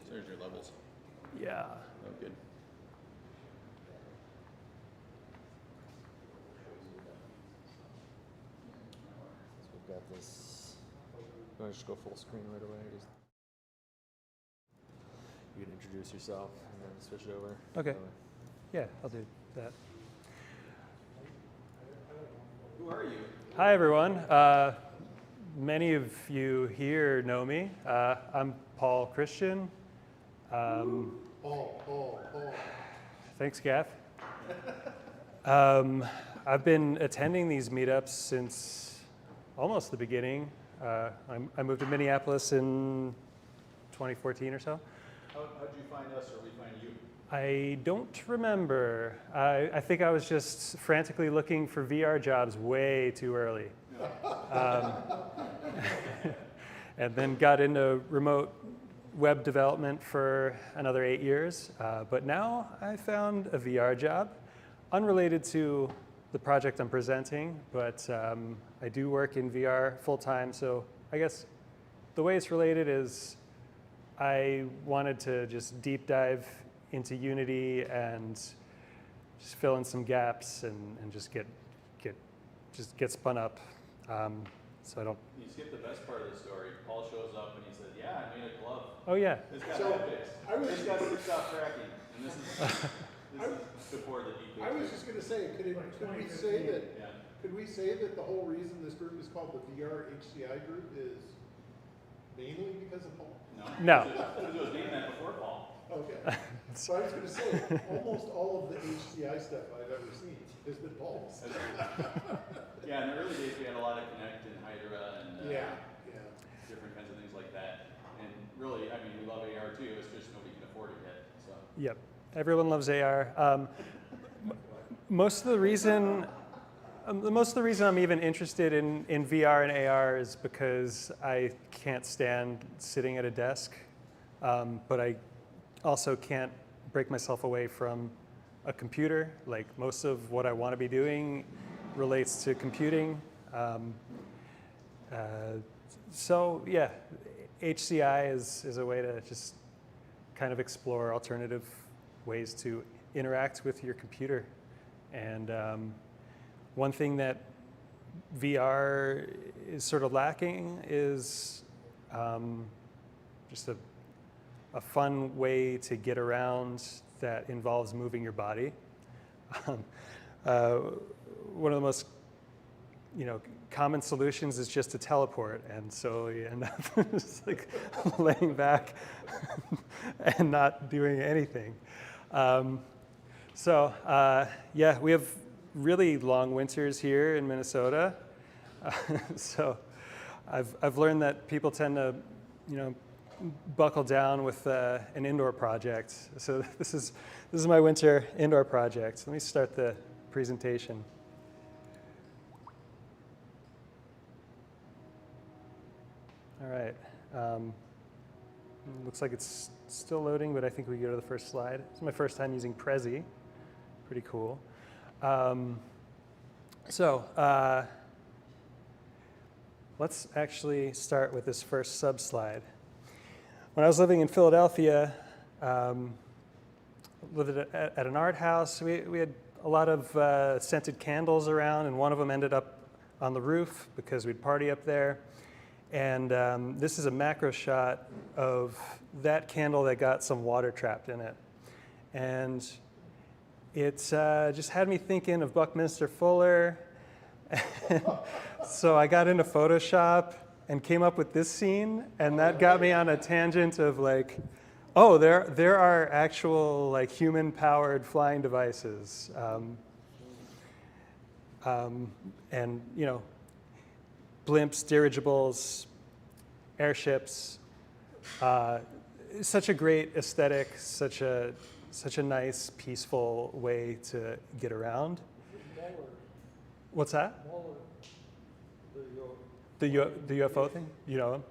There's your levels. Yeah. Oh, good. So we've got this. You want to just go full screen right away? Just... You can introduce yourself and then switch it over. Okay. Yeah, I'll do that. Who are you? Hi, everyone. Many of you here know me. I'm Paul Christian. Paul. Thanks, Gath. I've been attending these meetups since almost the beginning. I moved to Minneapolis in 2014 or so. How'd you find us or we find you? I don't remember. I think I was just frantically looking for VR jobs way too early. And then got into remote web development for another 8 years. But now I found a VR job, unrelated to the project I'm presenting, but I do work in VR full time. So I guess the way it's related is I wanted to just deep dive into Unity and just fill in some gaps and just get spun up. So I don't. You skipped the best part of the story. Paul shows up and he said, "Yeah, I made a glove. Oh yeah. This got epics. This got 6-stop tracking, and this is before the deep." I was just gonna say, could we say that the whole reason this group is called the VR HCI group is mainly because of Paul? No. It was named that before Paul. Okay. So I was gonna say, almost all of the HCI stuff I've ever seen has been Paul's. Yeah, in the early days we had a lot of Connect and Hydra and different kinds of things like that. And really, I mean, we love AR too. It's just nobody can afford it yet. So. Yep. Everyone loves AR. Most of the reason I'm even interested in VR and AR is because I can't stand sitting at a desk, but I also can't break myself away from a computer. Like most of what I want to be doing relates to computing. So yeah, HCI is a way to just kind of explore alternative ways to interact with your computer. And one thing that VR is sort of lacking is just a fun way to get around that involves moving your body. One of the most common solutions is just to teleport, and so you end up just like laying back and not doing anything. Yeah, we have really long winters here in Minnesota. So I've learned that people tend to, buckle down with an indoor project. So this is my winter indoor project. Let me start the presentation. All right. Looks like it's still loading, but I think we can go to the first slide. This is my first time using Prezi. Pretty cool. Let's actually start with this first sub-slide. When I was living in Philadelphia, lived at an art house, we had a lot of scented candles around, and one of them ended up on the roof because we'd party up there. And this is a macro shot of that candle that got some water trapped in it. And it just had me thinking of Buckminster Fuller. So I got into Photoshop and came up with this scene, and that got me on a tangent of like, oh, there are actual like human-powered flying devices. And blimps, dirigibles, airships. Such a great aesthetic, such a nice, peaceful way to get around. What's that? The UFO thing? You know him?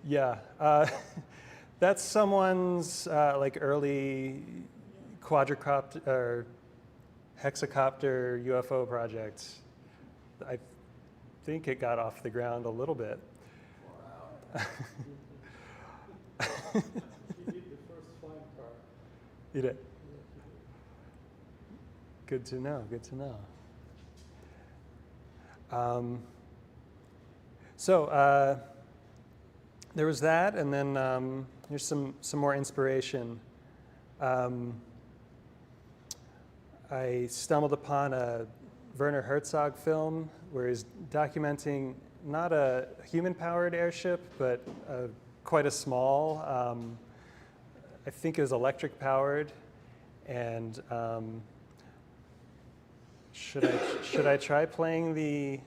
Yeah. That's someone's like early quadricopter or hexacopter UFO project. I think it got off the ground a little bit. He did the first flying car. You did? Good to know, good to know. So there was that, and then here's some more inspiration. I stumbled upon a Werner Herzog film where he's documenting not a human-powered airship, but quite a small, I think it was electric-powered, and should I try playing the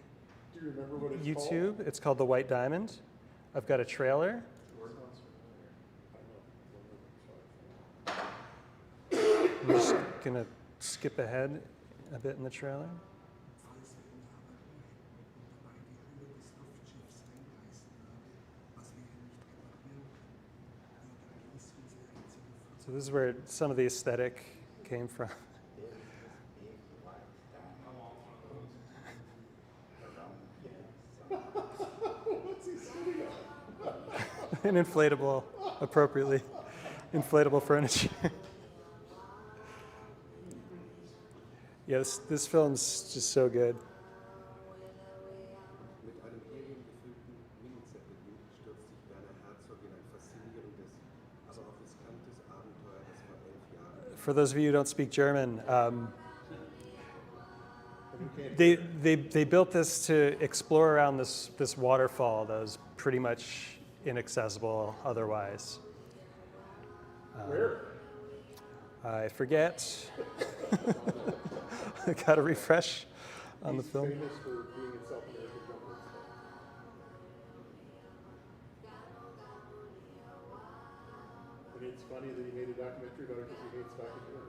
Do you remember what it's YouTube? called? It's called The White Diamond. I've got a trailer. I'm just gonna skip ahead a bit in the trailer. So this is where some of the aesthetic came from. An inflatable, appropriately inflatable furniture. Yeah, this film's just so good. Mit einem heliumgefüllten Mini-Zeppelin stürzt sich Werner Herzog in ein faszinierendes, aber auch riskantes Abenteuer, das vor 11 Jahren. For those of you who don't speak German, they built this to explore around this waterfall that was pretty much inaccessible otherwise. Where? I forget. I got to refresh on the film. Famous for being in South American jungles. I mean, it's funny that he made a documentary about it because he hates documentaries.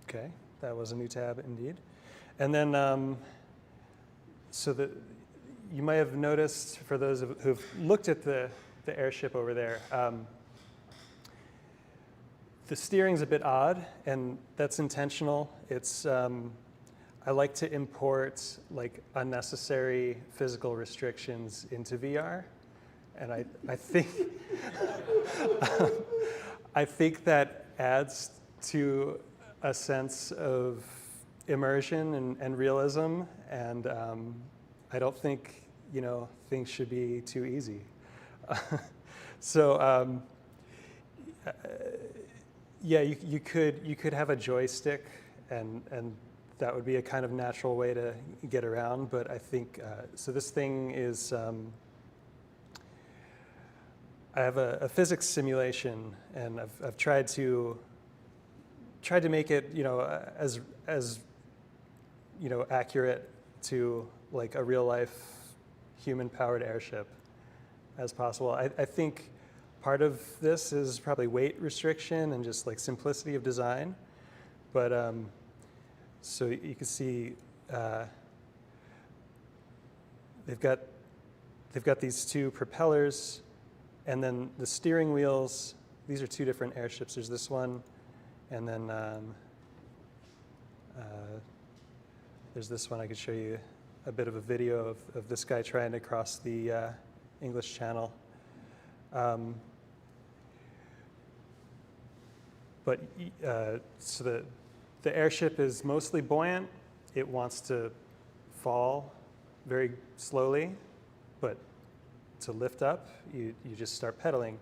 Okay, that was a new tab indeed. And then, so you might have noticed, for those who've looked at the airship over there, the steering's a bit odd, and that's intentional. It's I like to import like unnecessary physical restrictions into VR, and I think I think that adds to a sense of immersion and realism, and I don't think things should be too easy. So yeah, you could have a joystick, and that would be a kind of natural way to get around. But I think so. This thing is. I have a physics simulation, and I've tried to make it as accurate to like a real life human powered airship as possible. I think part of this is probably weight restriction and just like simplicity of design, but so you can see they've got these two propellers, and then the steering wheels. These are two different airships. There's this one, and then there's this one. I could show you a bit of a video of this guy trying to cross the English Channel. But so the airship is mostly buoyant. It wants to fall very slowly, but to lift up, you just start pedaling.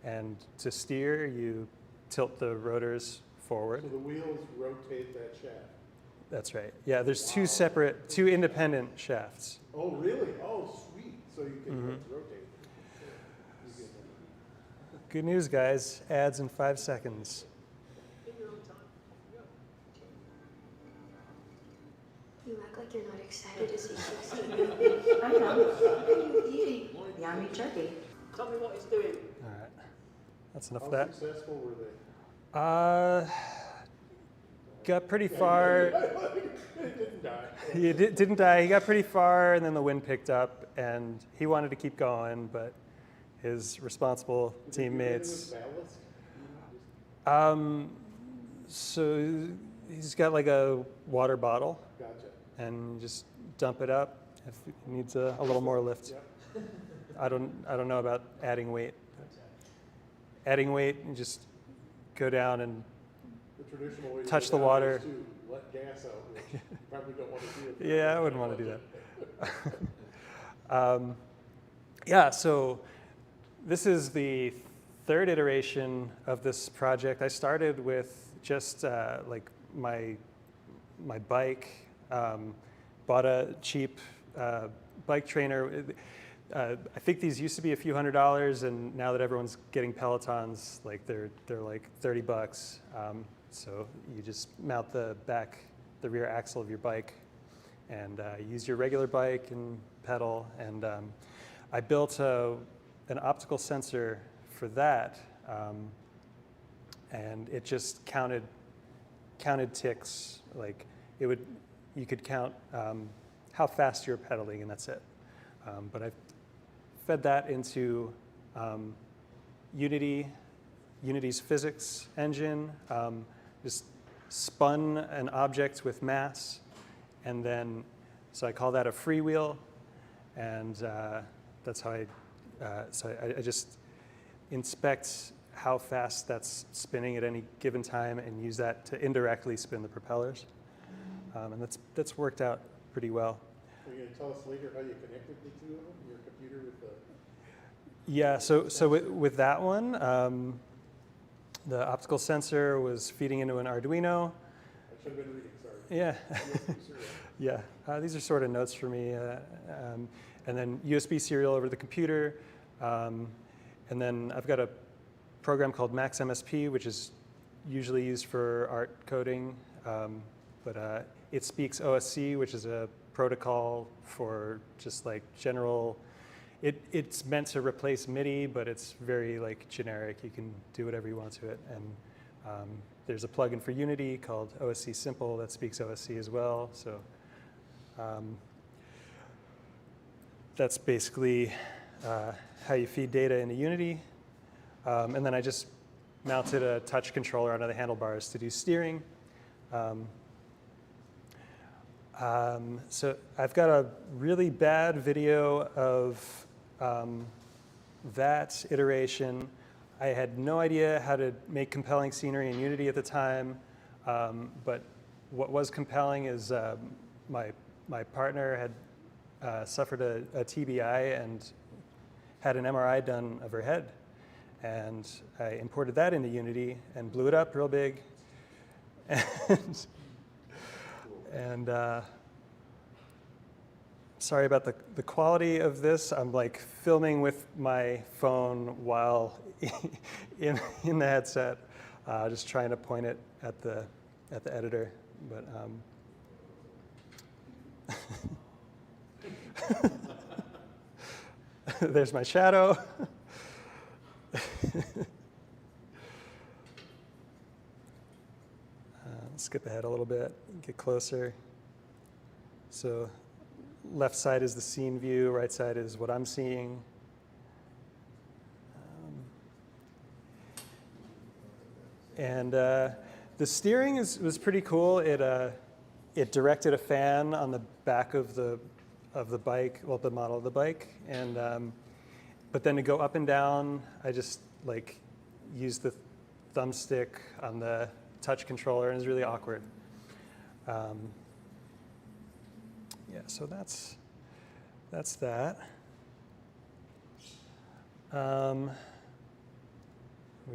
And to steer, you tilt the rotors forward. So the wheels rotate that shaft. That's right. Yeah, there's two independent shafts. Oh, really? Oh, sweet. So you can rotate. Good news, guys. Ads in 5 seconds. You act like you're not excited to see Susie. I know. What are you eating? Yummy turkey. Tell me what it's doing. All right. That's enough How of that. successful were they? Got pretty far. It didn't die. He didn't die. He got pretty far, and then the wind picked up, and he wanted to keep going, but his responsible teammates. So he's got like a water bottle, Gotcha. and just dump it up if it needs a little more lift. Yep. I don't know about adding weight. Adding weight, and just go down and The traditional way to touch go the down water. is to let gas out, which you probably don't want to do. Yeah, I wouldn't want to do that. Yeah, so this is the third iteration of this project. I started with just like my bike, bought a cheap bike trainer. I think these used to be a few $100s, and now that everyone's getting Pelotons, like they're like $30. So you just mount the rear axle of your bike, and use your regular bike and pedal. And I built an optical sensor for that, and it just counted ticks. Like you could count how fast you're pedaling, and that's it. But I've fed that into Unity's physics engine. Just spun an object with mass, and then so I call that a freewheel, and that's how I just inspect how fast that's spinning at any given time, and use that to indirectly spin the propellers, and that's worked out pretty well. Are you going to tell us later how you connected the two of them, your computer with the... Yeah, so with that one, the optical sensor was feeding into an Arduino. I should have been reading, sorry. Yeah, yeah. These are sort of notes for me. And then USB serial over the computer. And then I've got a program called MaxMSP, which is usually used for art coding. But it speaks OSC, which is a protocol for just like general. It's meant to replace MIDI, but it's very like generic. You can do whatever you want to it. And there's a plugin for Unity called OSC Simple that speaks OSC as well. So that's basically how you feed data into Unity. And then I just mounted a touch controller onto the handlebars to do steering. So I've got a really bad video of that iteration. I had no idea how to make compelling scenery in Unity at the time, but what was compelling is my partner had suffered a TBI and had an MRI done of her head. And I imported that into Unity and blew it up real big. And sorry about the quality of this. I'm like filming with my phone while in the headset, just trying to point it at the editor. But there's my shadow. Skip ahead a little bit, get closer. So left side is the scene view, right side is what I'm seeing. And the steering was pretty cool. It directed a fan on the back of the bike, well, the model of the bike, and but then to go up and down, I just like used the thumbstick on the touch controller, and it was really awkward. Yeah, so that's that. We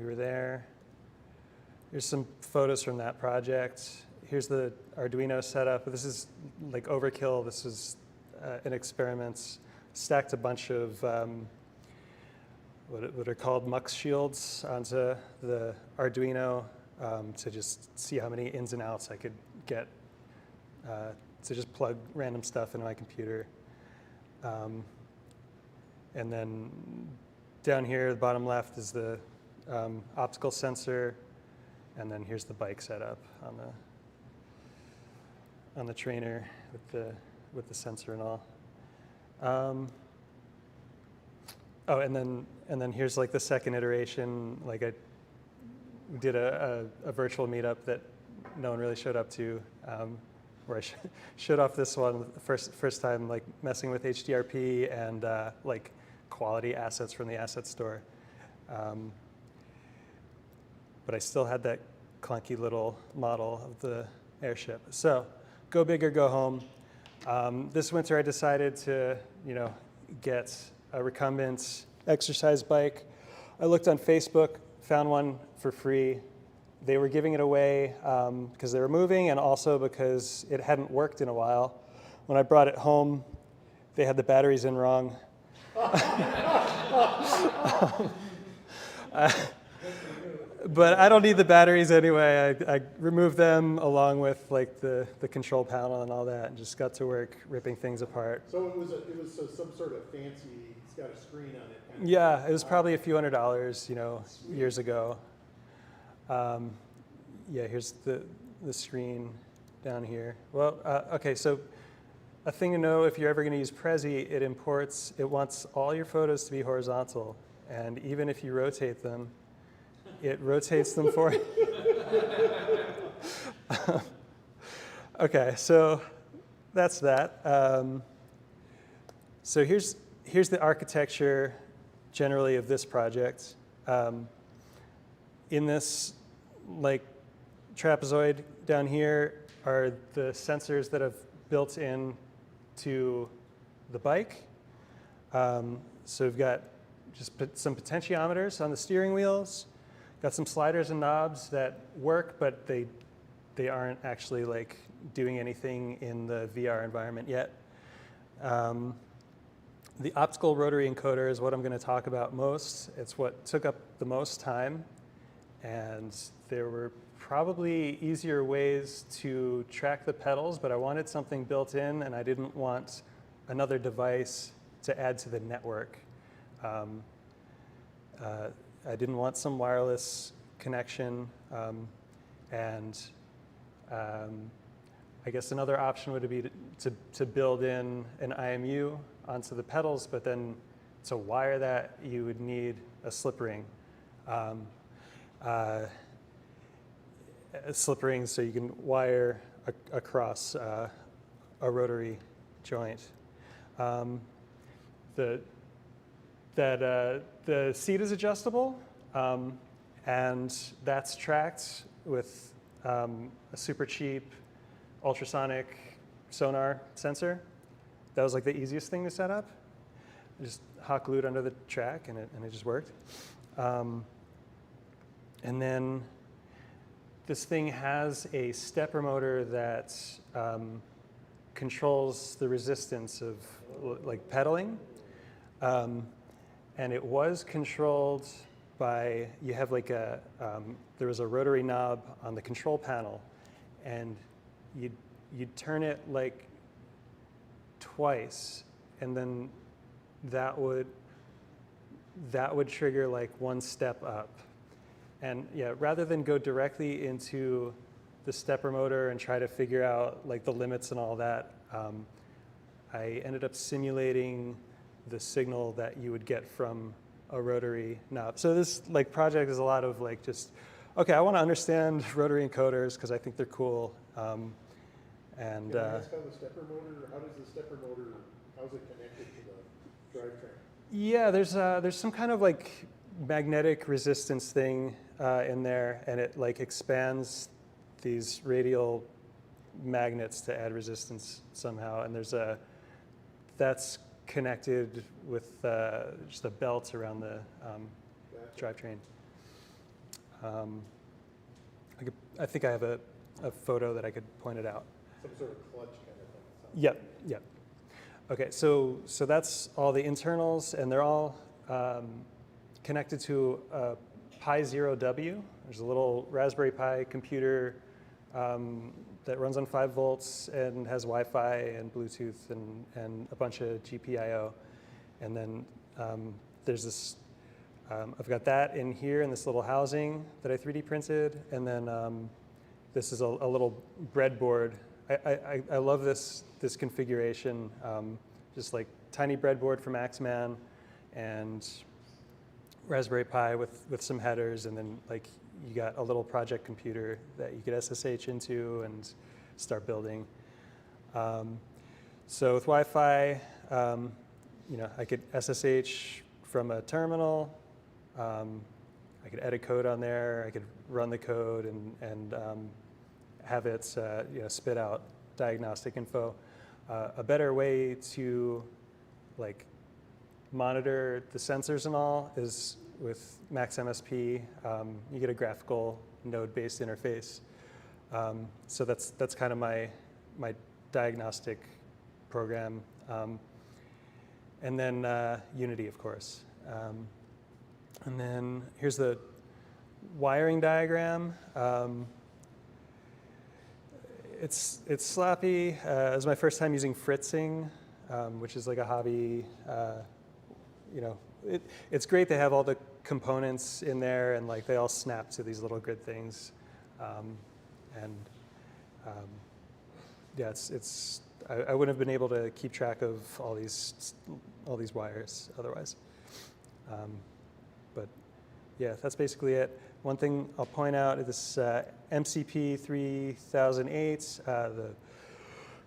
were there. Here's some photos from that project. here's the Arduino setup. This is like overkill. This is an experiment. Stacked a bunch of what are called mux shields onto the Arduino to just see how many ins and outs I could get to just plug random stuff into my computer. And then down here, the bottom left is the optical sensor, and then here's the bike setup on the trainer with the sensor and all. Oh, and then here's like the second iteration. Like I did a virtual meetup that no one really showed up to, where I showed off this one first time, like messing with HDRP and like quality assets from the asset store. But I still had that clunky little model of the Airship. So go big or go home. This winter I decided to, get a recumbent exercise bike. I looked on Facebook, found one for free. They were giving it away because they were moving and also because it hadn't worked in a while. When I brought it home, they had the batteries in wrong. But I don't need the batteries anyway. I removed them along with like the control panel and all that, and just got to work ripping things apart. So it was some sort of fancy. It's got a screen on it. Yeah, it was probably a few $100s, years ago. Yeah, here's the screen down here. Well, okay, so a thing to know if you're ever going to use Prezi, it wants all your photos to be horizontal, and even if you rotate them, it rotates them for you. Okay, so that's that. So here's the architecture generally of this project. In this like trapezoid down here are the sensors that have built in to the bike. So we've got just some potentiometers on the steering wheels. Got some sliders and knobs that work, but they aren't actually like doing anything in the VR environment yet. The optical rotary encoder is what I'm going to talk about most. It's what took up the most time, and there were probably easier ways to track the pedals, but I wanted something built in, and I didn't want another device to add to the network. I didn't want some wireless connection, and I guess another option would be to build in an IMU onto the pedals, but then to wire that, you would need a slip ring. A slip ring so you can wire across a rotary joint. The seat is adjustable, and that's tracked with a super cheap ultrasonic sonar sensor. That was like the easiest thing to set up. I just hot glued under the track, and it just worked. And then this thing has a stepper motor that controls the resistance of like pedaling. And it was controlled by, you have like there was a rotary knob on the control panel, and you'd turn it like twice, and then that would trigger like one step up. And yeah, rather than go directly into the stepper motor and try to figure out like the limits and all that, I ended up simulating the signal that you would get from a rotary knob. So this like project is a lot of like just, okay, I want to understand rotary encoders because I think they're cool. Can I ask how the stepper motor, how does the stepper motor, how is it connected to the drivetrain? Yeah, there's some kind of like magnetic resistance thing in there, and it like expands these radial magnets to add resistance somehow, and that's connected with just a belt around the drivetrain. I think I have a a photo that I could point it out. Some sort of clutch kind of thing. Yep, yep. Okay, so that's all the internals, and they're all connected to a Pi 0W. There's a little Raspberry Pi computer that runs on 5 volts and has Wi-Fi and Bluetooth and a bunch of GPIO. And then there's this, I've got that in here in this little housing that I 3D printed. And then this is a little breadboard. I love this configuration, just like tiny breadboard from Axeman and Raspberry Pi with some headers, and then like you got a little project computer that you could SSH into and start building. So with Wi-Fi, I could SSH from a terminal. I could edit code on there. I could run the code and have it spit out diagnostic info. A better way to like monitor the sensors and all is with Max MSP. You get a graphical node-based interface. So that's kind of my diagnostic program. And then Unity, of course. And then here's the wiring diagram. It's sloppy. It was my first time using fritzing, which is like a hobby. It's great to have all the components in there and like they all snap to these little grid things. I wouldn't have been able to keep track of all these wires otherwise. But yeah, that's basically it. One thing I'll point out is this MCP 3008. The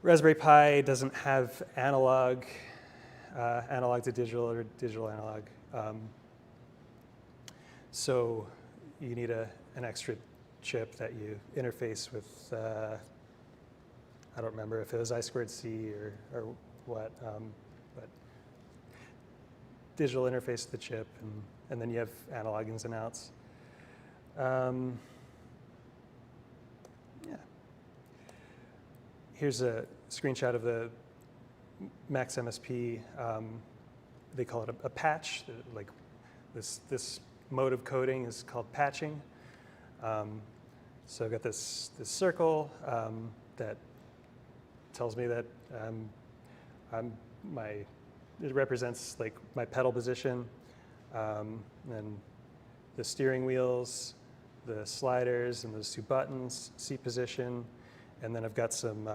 Raspberry Pi doesn't have analog to digital or digital analog. So you need an extra chip that you interface with, I don't remember if it was I2C or what, but digital interface to the chip, and then you have analog ins and outs. Yeah. Here's a screenshot of the Max MSP. They call it a patch. Like this mode of coding is called patching. So I've got this circle that tells me that it represents like my pedal position, and the steering wheels, the sliders, and those 2 buttons, seat position, and then I've got some.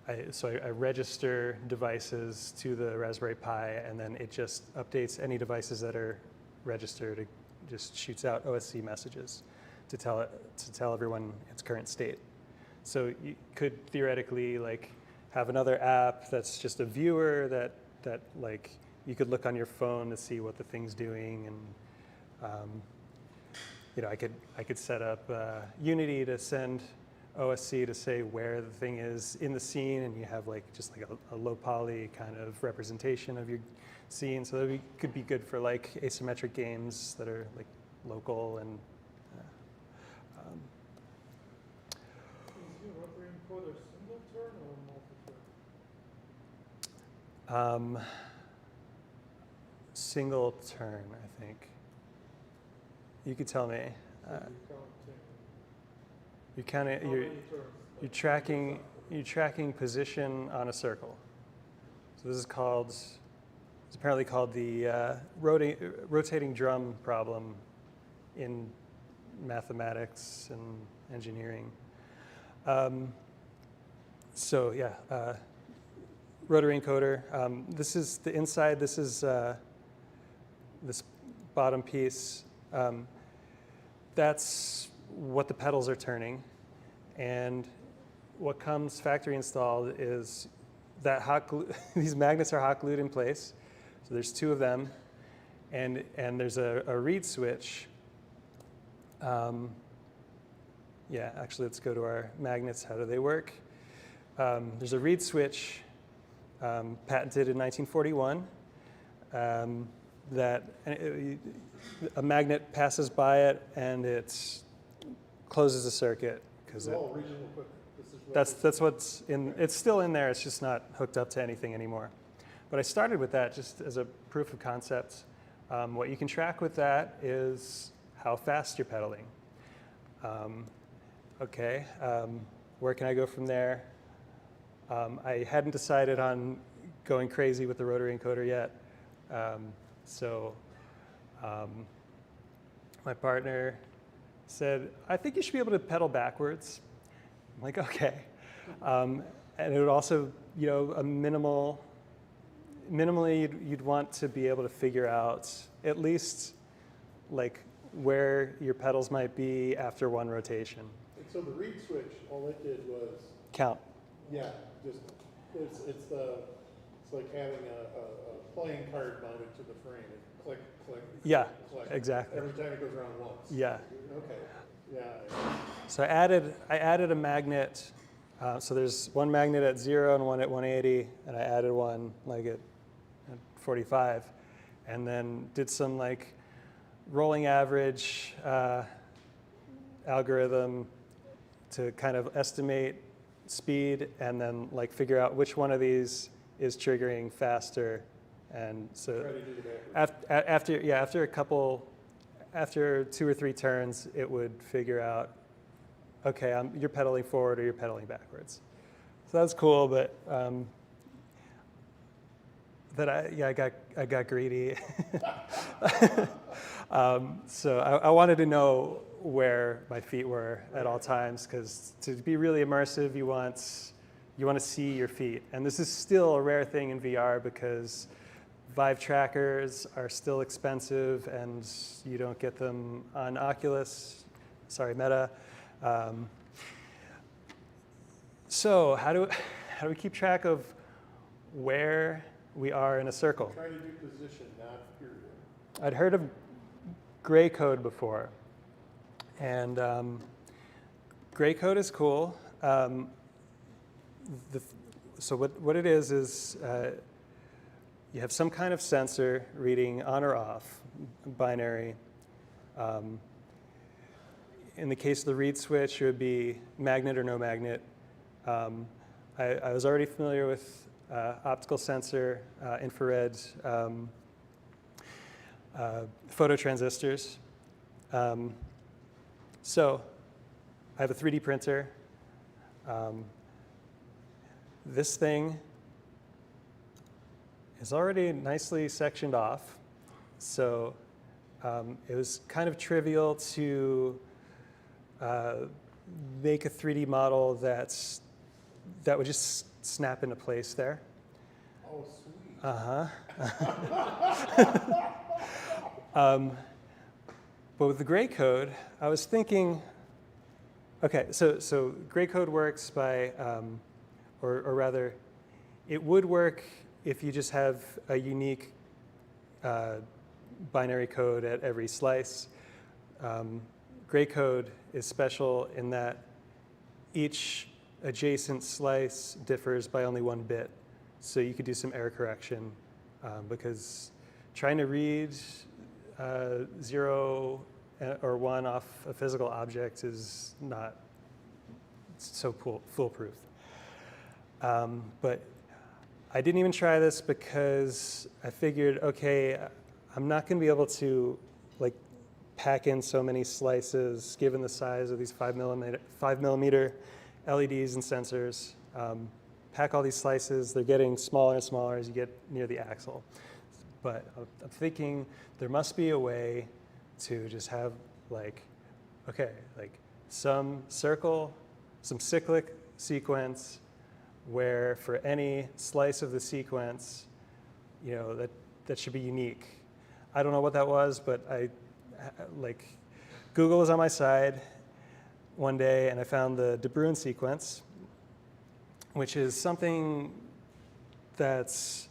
I register devices to the Raspberry Pi, and then it just updates any devices that are registered. It just shoots out OSC messages to tell everyone its current state. So you could theoretically like have another app that's just a viewer that like you could look on your phone to see what the thing's doing, and I could set up Unity to send OSC to say where the thing is in the scene, and you have like just like a low poly kind of representation of your scene. So that could be good for like asymmetric games that are like local and. Is your rotary encoder single turn or multi-turn? Single turn, I think. You could tell me. You're tracking position on a circle. So this is apparently called the rotating drum problem in mathematics and engineering. So yeah, rotary encoder. This is the inside. This is this bottom piece. That's what the pedals are turning, and what comes factory installed is that hot glue. These magnets are hot glued in place. So there's 2 of them, and there's a reed switch. Yeah, actually, let's go to our magnets. How do they work? There's a reed switch patented in 1941 that a magnet passes by it, and it closes the circuit because It's all original equipment. This is what that's what's in. It's still in there. It's just not hooked up to anything anymore. But I started with that just as a proof of concept. What you can track with that is how fast you're pedaling. Okay, where can I go from there? I hadn't decided on going crazy with the rotary encoder yet. My partner said, I think you should be able to pedal backwards. I'm like, okay. And it would also, a minimally you'd want to be able to figure out at least like where your pedals might be after one rotation. And so the reed switch, all it did was Count. yeah, just it's like having a playing card mounted to the frame. It click, click, Yeah, click. exactly. Every time it goes around once. Yeah. Okay. Yeah. So I added a magnet. So there's one magnet at 0 and one at 180, and I added one like at 45, and then did some like rolling average algorithm to kind of estimate speed, and then like figure out which one of these is triggering faster. And so after 2 or 3 turns, it would figure out, okay, you're pedaling forward or you're pedaling backwards. So that's cool, but I got greedy. So I wanted to know where my feet were at all times, because to be really immersive, you want to see your feet. And this is still a rare thing in VR because Vive trackers are still expensive, and you don't get them on Meta. So how do we keep track of where we are in a circle? Trying to do position, not period. I'd heard of gray code before, and gray code is cool. So what it is you have some kind of sensor reading on or off, binary. In the case of the reed switch, it would be magnet or no magnet. I was already familiar with optical sensor, infrared, phototransistors. So I have a 3D printer. This thing is already nicely sectioned off. So it was kind of trivial to make a 3D model that would just snap into place there. Oh, sweet. But with the gray code, I was thinking, okay, so gray code works by, or rather, it would work if you just have a unique binary code at every slice. Gray code is special in that each adjacent slice differs by only 1 bit. So you could do some error correction because trying to read 0 or 1 off a physical object is not so foolproof. But I didn't even try this because I figured, okay, I'm not going to be able to like pack in so many slices given the size of these 5 millimeter LEDs and sensors. Pack all these slices, they're getting smaller and smaller as you get near the axle. But I'm thinking there must be a way to just have like some circle, some cyclic sequence where for any slice of the sequence, that should be unique. I don't know what that was, but Google was on my side one day and I found the De Bruijn sequence, which is something that's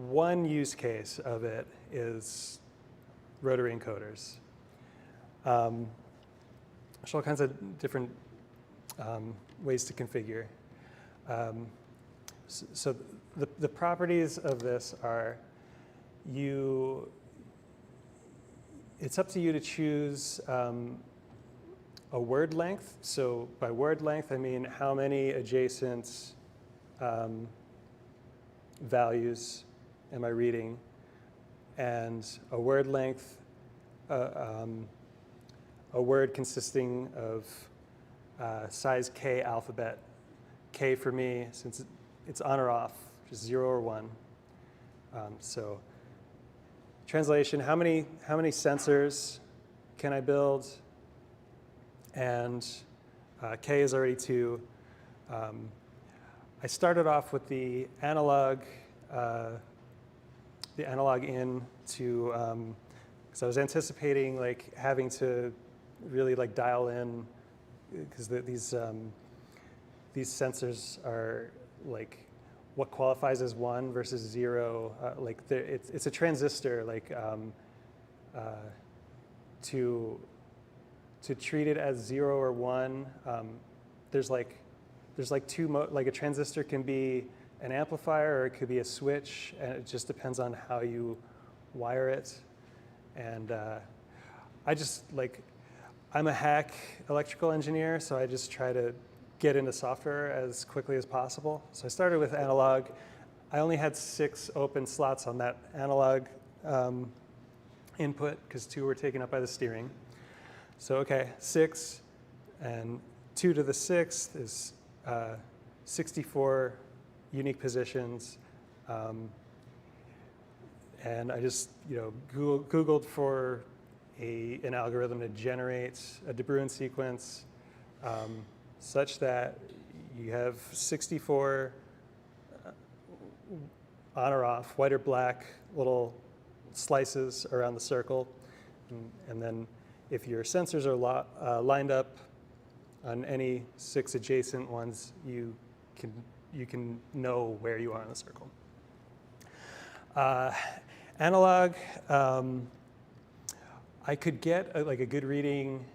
one use case of it is rotary encoders. There's all kinds of different ways to configure. So the it's up to you to choose a word length. So by word length, I mean how many adjacent values am I reading, and a word length, a word consisting of size K alphabet. K for me, since it's on or off, just 0 or 1. So translation, how many sensors can I build? And K is already 2. I started off with the analog in to, because I was anticipating like having to really like dial in, because these sensors are like what qualifies as 1 versus 0. Like it's a transistor. Like to treat it as 0 or 1, there's like like a transistor can be an amplifier or it could be a switch, and it just depends on how you wire it. And I just like, I'm a hack electrical engineer, so I just try to get into software as quickly as possible. So I started with analog. I only had 6 open slots on that analog input because 2 were taken up by the steering. So okay, 6 and 2 to the 6th is 64 unique positions. And I just Googled for an algorithm to generate a De Bruijn sequence such that you have 64 on or off, white or black, little slices around the circle. And then if your sensors are lined up on any 6 adjacent ones, you can know where you are in the circle. Analog, I could get a good reading.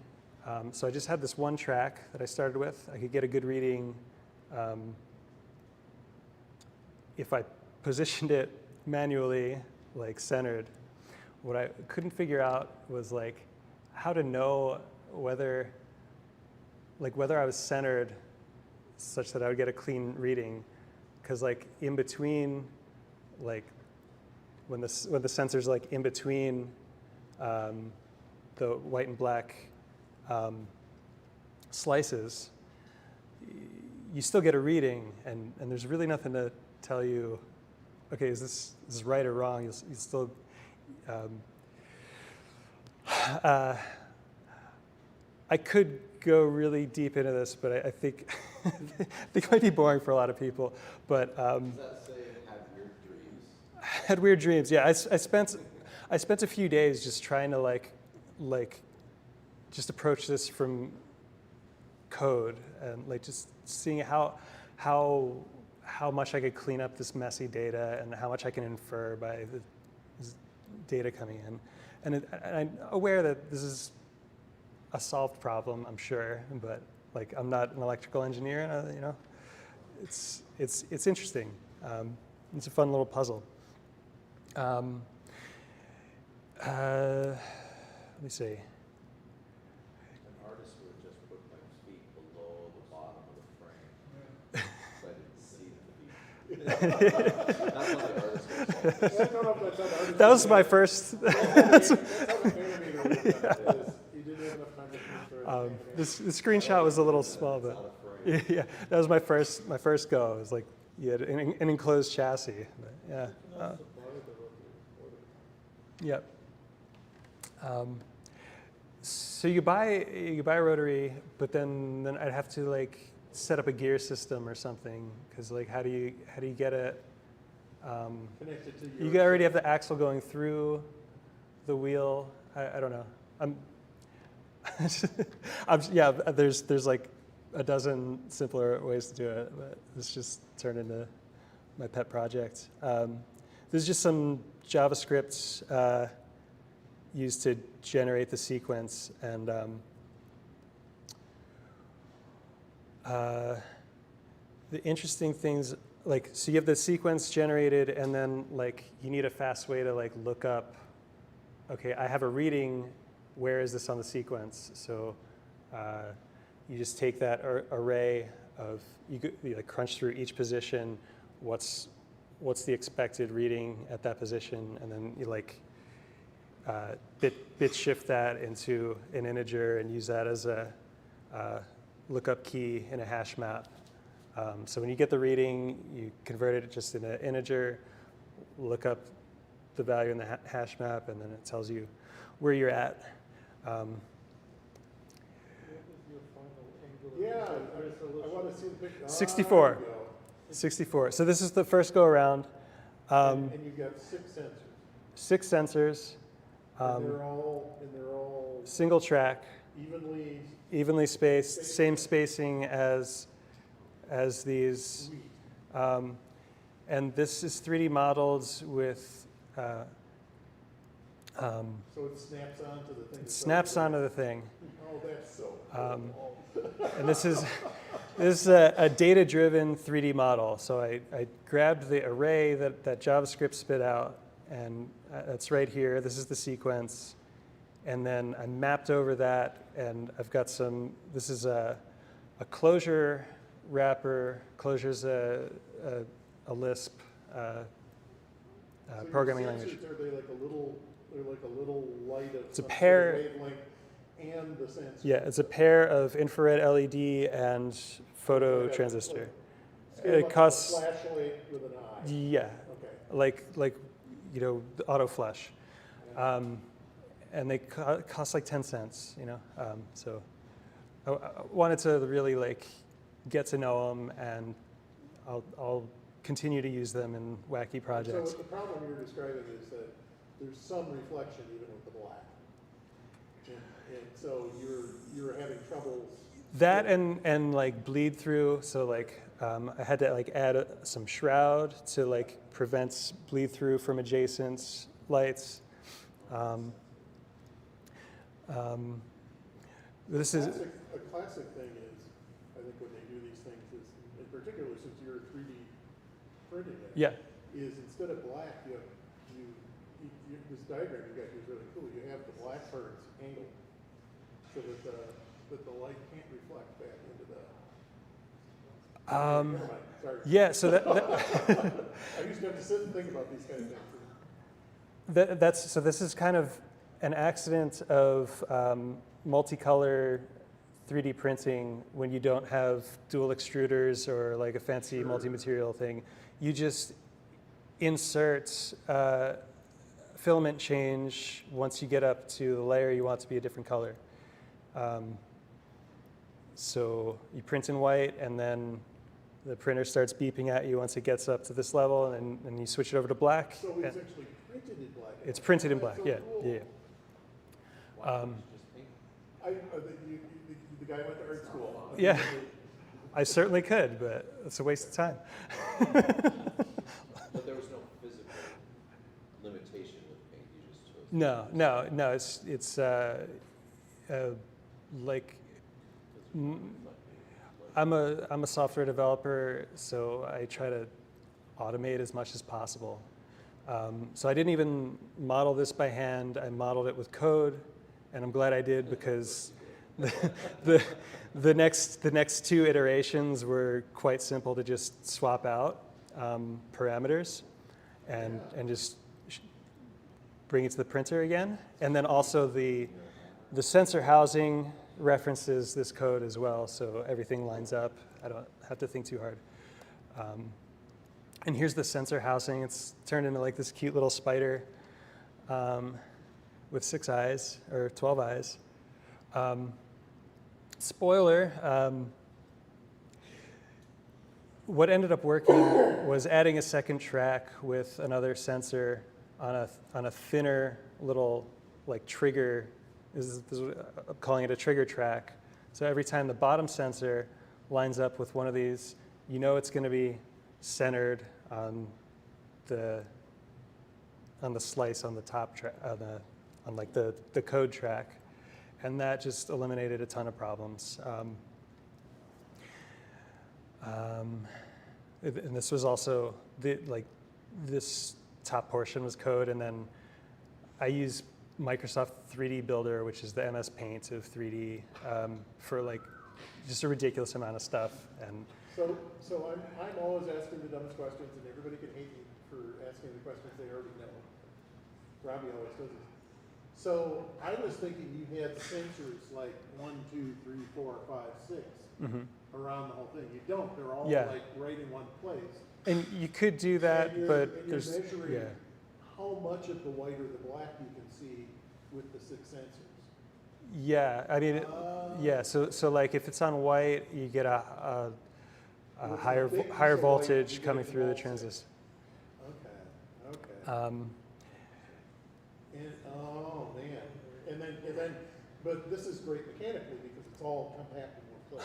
So I just had this one track that I started with. I could get a good reading if I positioned it manually, like centered. What I couldn't figure out was like how to know whether I was centered such that I would get a clean reading, because like in between, like when the sensor's like in between the white and black slices, you still get a reading, and there's really nothing to tell you, okay, is this right or wrong? You still I could go really deep into this, but I think it might be boring for a lot of people. But Does that say had weird dreams? Had weird dreams. Yeah, I spent a few days just trying to like just approach this from code and like just seeing how much I could clean up this messy data and how much I can infer by this data coming in. And I'm aware that this is a solved problem, I'm sure, but like I'm not an electrical engineer, and it's interesting. It's a fun little puzzle. Let me see. An artist would just put my feet below the bottom of the frame, so I didn't see the feet. That's what the artist would say. I don't know if that's how the artist That was my first. That's how the animator would have done it. He didn't have enough time to transfer it. The screenshot was a little small, but yeah, that was my first go. It was like you had an enclosed chassis. But yeah. Yep. So you buy a rotary, but then I'd have to like set up a gear system or something, because like how do you get it? Connected to your You already have the axle going through the wheel. I don't know. Yeah. There's like a dozen simpler ways to do it, but this just turned into my pet project. There's just some JavaScript used to generate the sequence, and the interesting things, like, so you have the sequence generated, and then like you need a fast way to like look up okay, I have a reading, where is this on the sequence? So you just take that array of, you like crunch through each position, what's the expected reading at that position, and then you like bit shift that into an integer and use that as a lookup key in a hash map. So when you get the reading, you convert it just in an integer, look up the value in the hash map, and then it tells you where you're at. Yeah, I want to see the picture. 64. 64. So this is the first go around. And you've got 6 sensors. 6 sensors. And they're all Single track. evenly Spaced. Same spacing as these. And this is 3D modeled with. So it snaps onto the thing. It snaps onto the thing. Oh, that's so cool. And this is a data-driven 3D model. So I grabbed the array that JavaScript spit out, and that's right here. This is the sequence. And then I mapped over that, and I've got some, this is a closure wrapper. Closure's a Lisp programming language. Are they like a little light of it's a pair, wavelength and the sensor? Yeah, it's a pair of infrared LED and photo transistor. It costs a flashlight with an eye. Yeah, okay. like the auto flash, and they cost like 10 cents. So I wanted to really like get to know them, and I'll continue to use them in wacky projects. So the problem you're describing is that there's some reflection even with the black, and so you're having troubles. That and like bleed through. So like I had to like add some shroud to like prevent bleed through from adjacent lights. This is a classic thing is, I think when they do these things is, in particular since you're 3D printing it, yeah. is instead of black, you this diagram you got here is really cool. You have the black parts angled so that the light can't reflect back into the. Never mind. Sorry. Yeah. So that I used to have to sit and think about these kind of things. So this is kind of an accident of multicolor 3D printing when you don't have dual extruders or like a fancy multi-material thing. You just insert filament change once you get up to the layer you want to be a different color. So you print in white, and then the printer starts beeping at you once it gets up to this level, and you switch it over to black. So it's actually printed in black. It's printed in black, so yeah, cool. yeah. The guy went to art school. Yeah, I certainly could, but it's a waste of time. But there was no physical limitation with paint. You just chose. No. It's like I'm a software developer, so I try to automate as much as possible. So I didn't even model this by hand. I modeled it with code, and I'm glad I did because the next 2 iterations were quite simple to just swap out parameters and just bring it to the printer again. And then also the sensor housing references this code as well, so everything lines up. I don't have to think too hard. And here's the sensor housing. It's turned into like this cute little spider with 6 eyes, or 12 eyes. Spoiler, what ended up working was adding a second track with another sensor on a thinner little like trigger. I'm calling it a trigger track. So every time the bottom sensor lines up with one of these, you know it's going to be centered on the slice on the top track, on like the code track, and that just eliminated a ton of problems. And this was also this top portion was code, and then I use Microsoft 3D Builder, which is the MS Paint of 3D, for like just a ridiculous amount of stuff. And So I'm always asking the dumbest questions, and everybody can hate me for asking the questions they already know. Robbie always does this. So I was thinking you had sensors like 1, 2, 3, 4, 5, 6 around the whole thing. You don't. They're all like right in one place. And you could do that, And but you're there's measuring how much of the white or the black you can see with the 6 sensors. Yeah, I mean, So like if it's on white, you get a higher higher voltage coming through the transistor. Okay. And oh man, and then, but this is great mechanically because it's all compact in one place.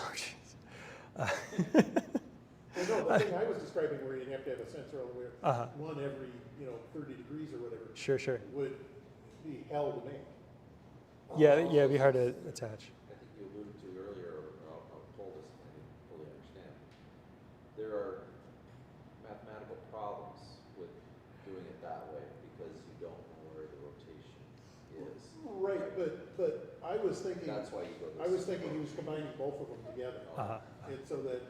Oh, Well, no, the thing I was describing where you'd have to have a sensor all the way one every 30 degrees or whatever. Sure. Would be hell to make. Yeah, it'd be hard to attach. I think you alluded to earlier, or told us, I didn't fully understand. There are mathematical problems with doing it that way because you don't know where the rotation is. Right, but I was thinking. That's why you go to I was thinking he was combining both of them together. And so that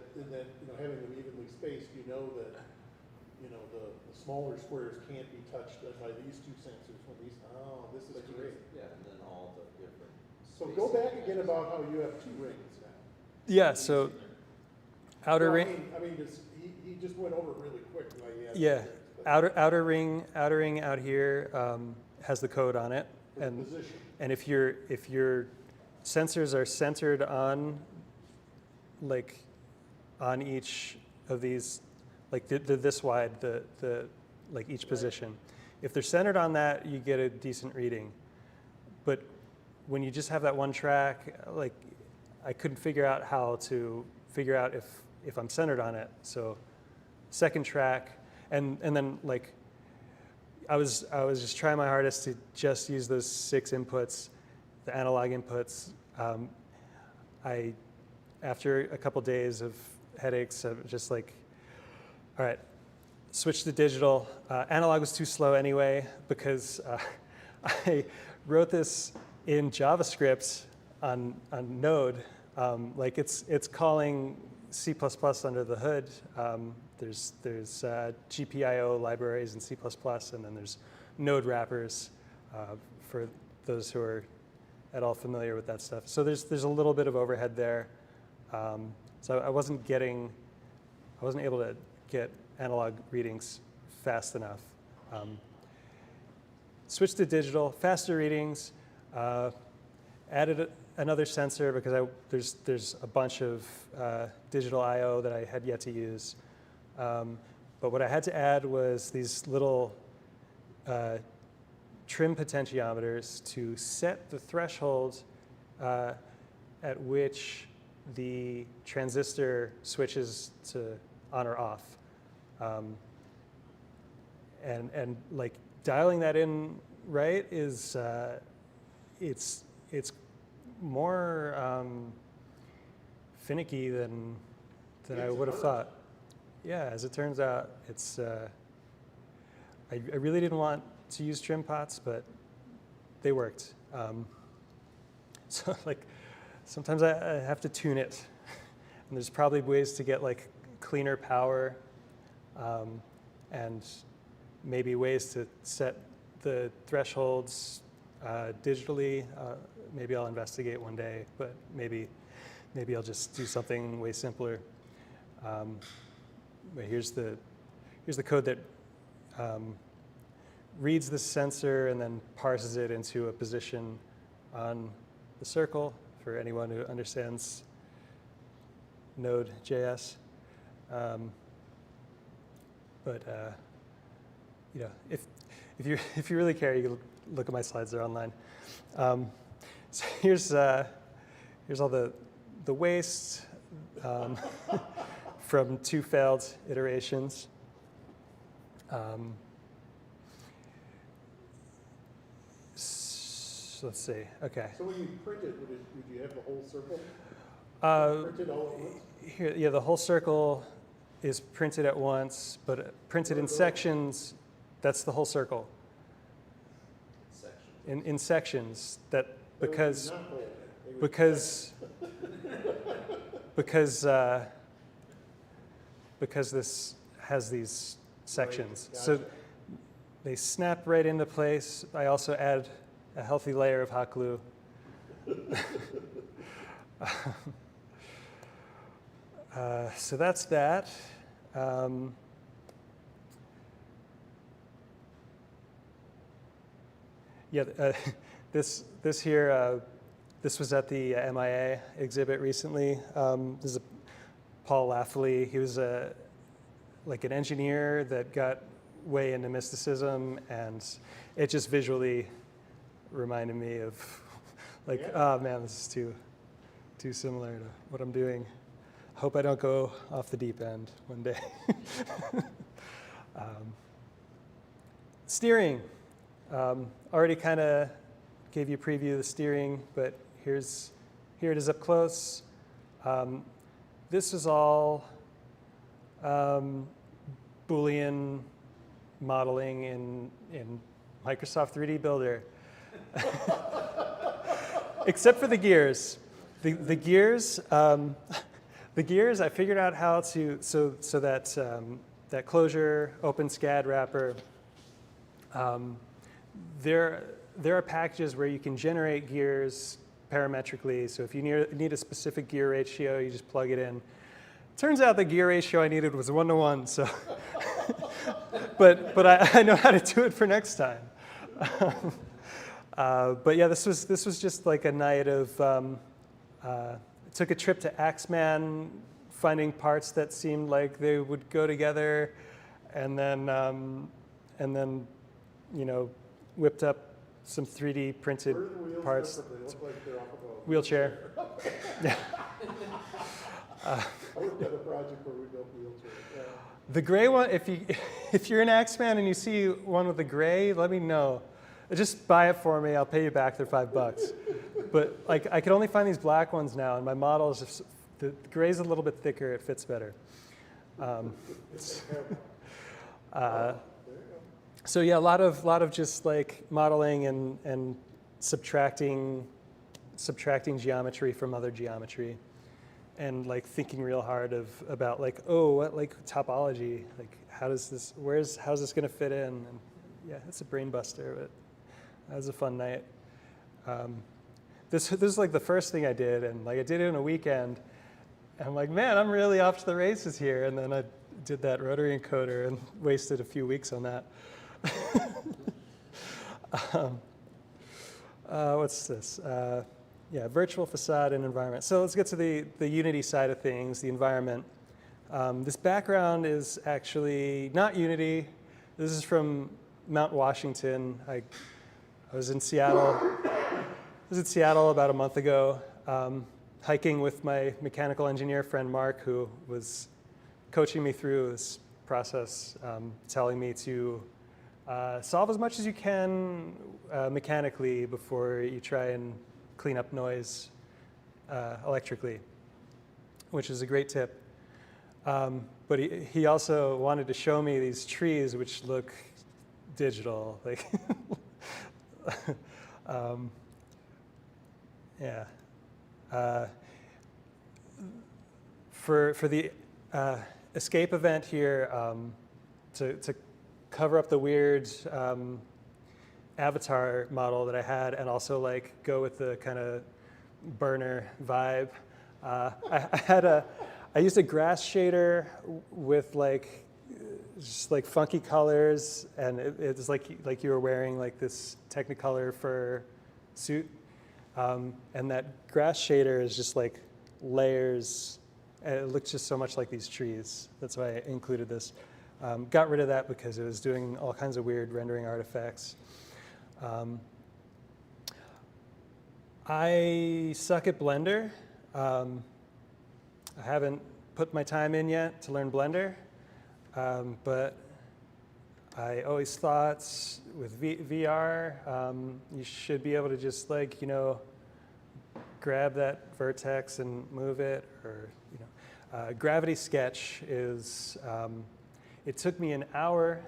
having them evenly spaced, that the smaller squares can't be touched by these 2 sensors. When these, this is great. Yeah, and then all the different. So go back again about how you have 2 rings now. Yeah, so outer ring. I mean, he just went over it really quick. Like he had Yeah, rings, but outer ring out here has the code on it, and if your sensors are centered on on each of these, like they're this wide, the like each position. If they're centered on that, you get a decent reading. But when you just have that one track, like I couldn't figure out how to figure out if I'm centered on it. So second track, and then like I was just trying my hardest to just use those 6 inputs, the analog inputs. After a couple days of headaches, I'm just like, all right, switch to digital. Analog was too slow anyway because I wrote this in JavaScript on Node. Like it's calling C++ under the hood. There's GPIO libraries in C++, and then there's Node wrappers for those who are at all familiar with that stuff. So there's a little bit of overhead there. So I wasn't able to get analog readings fast enough. Switched to digital, faster readings. Added another sensor because there's a bunch of digital I/O that I had yet to use. But what I had to add was these little trim potentiometers to set the threshold at which the transistor switches to on or off. And like dialing that in right is it's more finicky than I would have thought. Yeah, as it turns out, it's I really didn't want to use trim pots, but they worked. So like sometimes I have to tune it, and there's probably ways to get like cleaner power, and maybe ways to set the thresholds digitally. Maybe I'll investigate one day, but maybe I'll just do something way simpler. But here's the code that reads the sensor and then parses it into a position on the circle for anyone who understands Node.js. But if you really care, you can look at my slides. They're online. So here's all the waste from 2 failed iterations. So let's see. Okay. So when you print it, would you have the whole circle printed all at once? Here, yeah, the whole circle is printed at once, but printed in sections. That's the whole circle. Sections. in sections that because this has these sections. So they snap right into place. I also add a healthy layer of hot glue. So that's that. This here, this was at the MIA exhibit recently. This is Paul Lafley. He was like an engineer that got way into mysticism, and it just visually reminded me of like, oh man, this is too similar to what I'm doing. Hope I don't go off the deep end one day. Steering. Already kind of gave you a preview of the steering, but here it is up close. This is all Boolean modeling in Microsoft 3D Builder, except for the gears. The gears. The gears, I figured out how to, so that closure, open SCAD wrapper, there are packages where you can generate gears parametrically. So if you need a specific gear ratio, you just plug it in. Turns out the gear ratio I needed was 1:1, so, but I know how to do it for next time. But yeah, this was just like a night of, took a trip to Axeman, finding parts that seemed like they would go together, and then you know, whipped up some 3D printed parts. They look like they're off of a wheelchair. Yeah. I worked at a project where we built wheelchairs. Yeah. The gray one, if you're an Axeman and you see one with the gray, let me know. Just buy it for me. I'll pay you back. They're $5. But like, I can only find these black ones now, and my model is just, the gray's a little bit thicker. It fits better. So yeah, a lot of just like modeling and subtracting geometry from other geometry, and like thinking real hard about like, oh, what like topology, like how's this gonna fit in? And yeah, it's a brain buster, but that was a fun night. This is like the first thing I did, and like I did it in a weekend, and I'm like, man, I'm really off to the races here. And then I did that rotary encoder and wasted a few weeks on that. What's this? Yeah, virtual facade and environment. So let's get to the Unity side of things, the environment. This background is actually not Unity. This is from Mount Washington. I was in Seattle. About a month ago, hiking with my mechanical engineer friend Mark, who was coaching me through this process, telling me to solve as much as you can mechanically before you try and clean up noise electrically, which is a great tip. But he also wanted to show me these trees which look digital, like yeah. For the escape event here, to cover up the weird avatar model that I had, and also like go with the kind of burner vibe, I used a grass shader with like just like funky colors, and it's like you were wearing like this Technicolor fur suit, and that grass shader is just like layers, and it looks just so much like these trees. That's why I included this. Got rid of that because it was doing all kinds of weird rendering artifacts. I suck at Blender. I haven't put my time in yet to learn Blender, but I always thought with VR, you should be able to just like, you know, grab that vertex and move it, or, you know. Gravity Sketch is, it took me an hour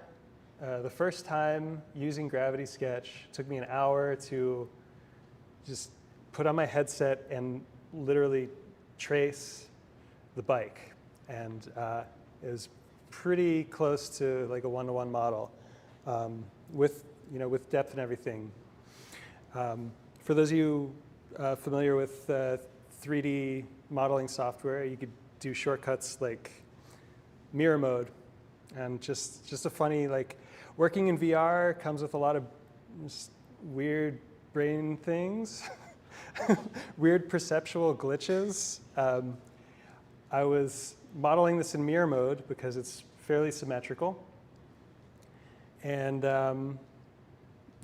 the first time using Gravity Sketch, it took me an hour to just put on my headset and literally trace the bike. And it was pretty close to like a one-to-one model with depth and everything. For those of you familiar with 3D modeling software, you could do shortcuts like mirror mode. And just a funny, like, working in VR comes with a lot of just weird brain things, weird perceptual glitches. I was modeling this in mirror mode because it's fairly symmetrical. And,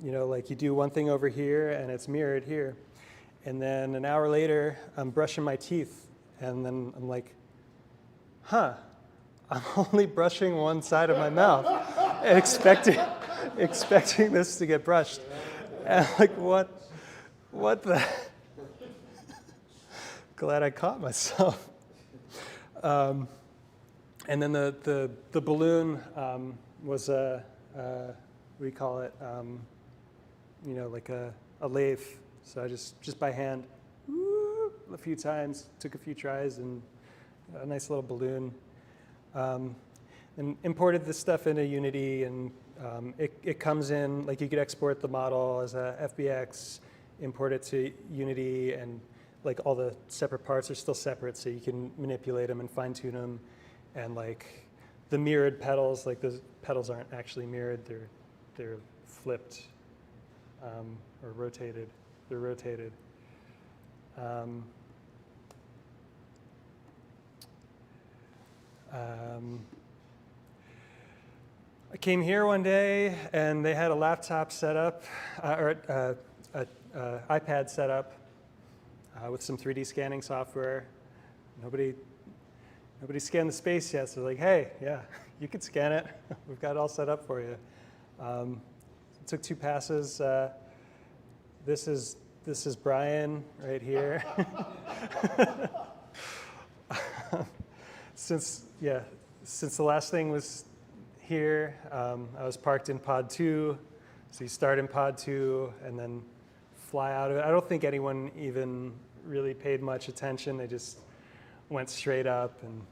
like you do one thing over here and it's mirrored here. And then an hour later, I'm brushing my teeth. And then I'm like, huh. I'm only brushing one side of my mouth and expecting this to get brushed. And I'm like, what the? Glad I caught myself. And then the balloon was what do you call it? Like a lathe. So I just by hand, a few times, took a few tries, and a nice little balloon. And imported this stuff into Unity, and it comes in, like you could export the model as a FBX, import it to Unity, and like all the separate parts are still separate, so you can manipulate them and fine tune them. And like the mirrored pedals, like those pedals aren't actually mirrored, they're flipped or rotated. They're rotated. I came here one day and they had a laptop set up, or an iPad set up with some 3D scanning software. Nobody scanned the space yet, so they're like, hey, yeah, you could scan it. We've got it all set up for you. It took 2 passes. This is Brian right here. Since the last thing was here, I was parked in pod 2. So you start in pod 2 and then fly out of it. I don't think anyone even really paid much attention. They just went straight up and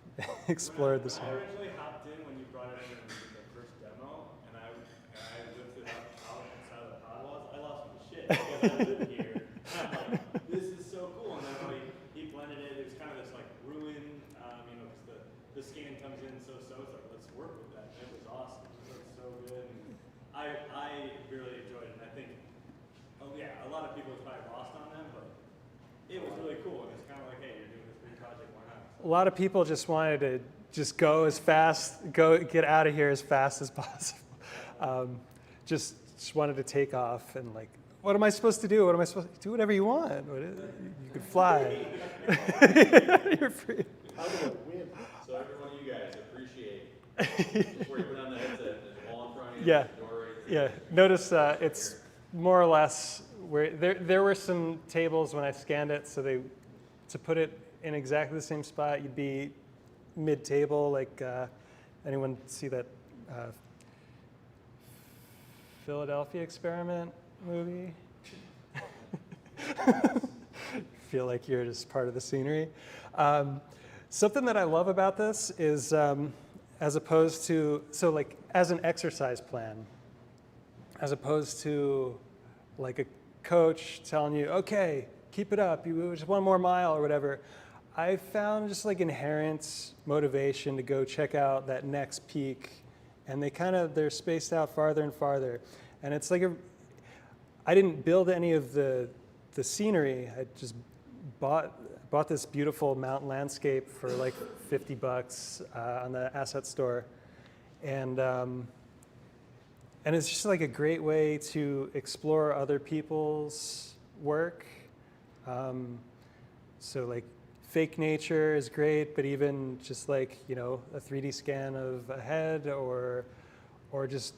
explored the site. I originally hopped in when you brought it in the first demo, and I lifted up out inside of the pod walls. I lost my shit because I live here. And I'm like, this is so cool. And then when he blended it, it was kind of this like ruin, because the scan comes in so. It's like, let's work with that. And it was awesome. It was so good. And I really enjoyed it. And I think, a lot of people probably lost on them, but it was really cool. And it's kind of like, hey, you're doing this big project, why not? A lot of people just wanted to just go as fast, get out of here as fast as possible. Just wanted to take off and like, what am I supposed to do? What am I supposed to do? Whatever you want. You could fly. You're free. How do I win? So every one of you guys appreciate before you put on the headset, there's a wall in front of you. Yeah. Door right Yeah. Notice it's more or less where there were some tables when I scanned it, so to put it in exactly the same spot, you'd be mid-table. Like anyone see that Philadelphia Experiment movie? Feel like you're just part of the scenery. Something that I love about this is, as opposed to, as an exercise plan, as opposed to like a coach telling you, okay, keep it up, you just one more mile or whatever. I found just like inherent motivation to go check out that next peak, and they're spaced out farther and farther. And it's like I didn't build any of the scenery. I just bought this beautiful mountain landscape for like $50 on the asset store, and it's just like a great way to explore other people's work. So like fake nature is great, but even just like a 3D scan of a head or just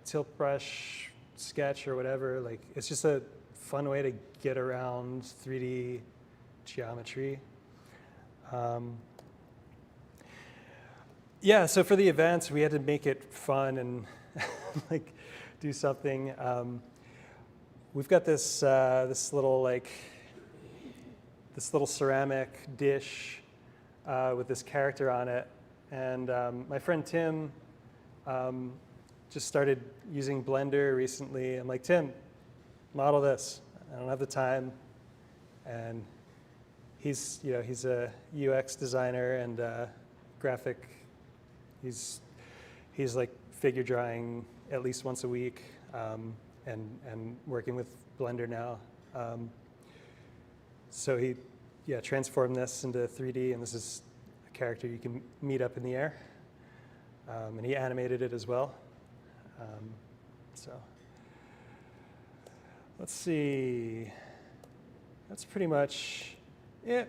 tilt brush sketch or whatever. Like it's just a fun way to get around 3D geometry. So for the events, we had to make it fun, and like do something. We've got this this little ceramic dish with this character on it, and my friend Tim just started using Blender recently. I'm like, Tim, model this. I don't have the time, and he's a UX designer and graphic. He's like figure drawing at least once a week, and working with Blender now. So he transformed this into 3D, and this is a character you can meet up in the air. And he animated it as well. So let's see. That's pretty much it.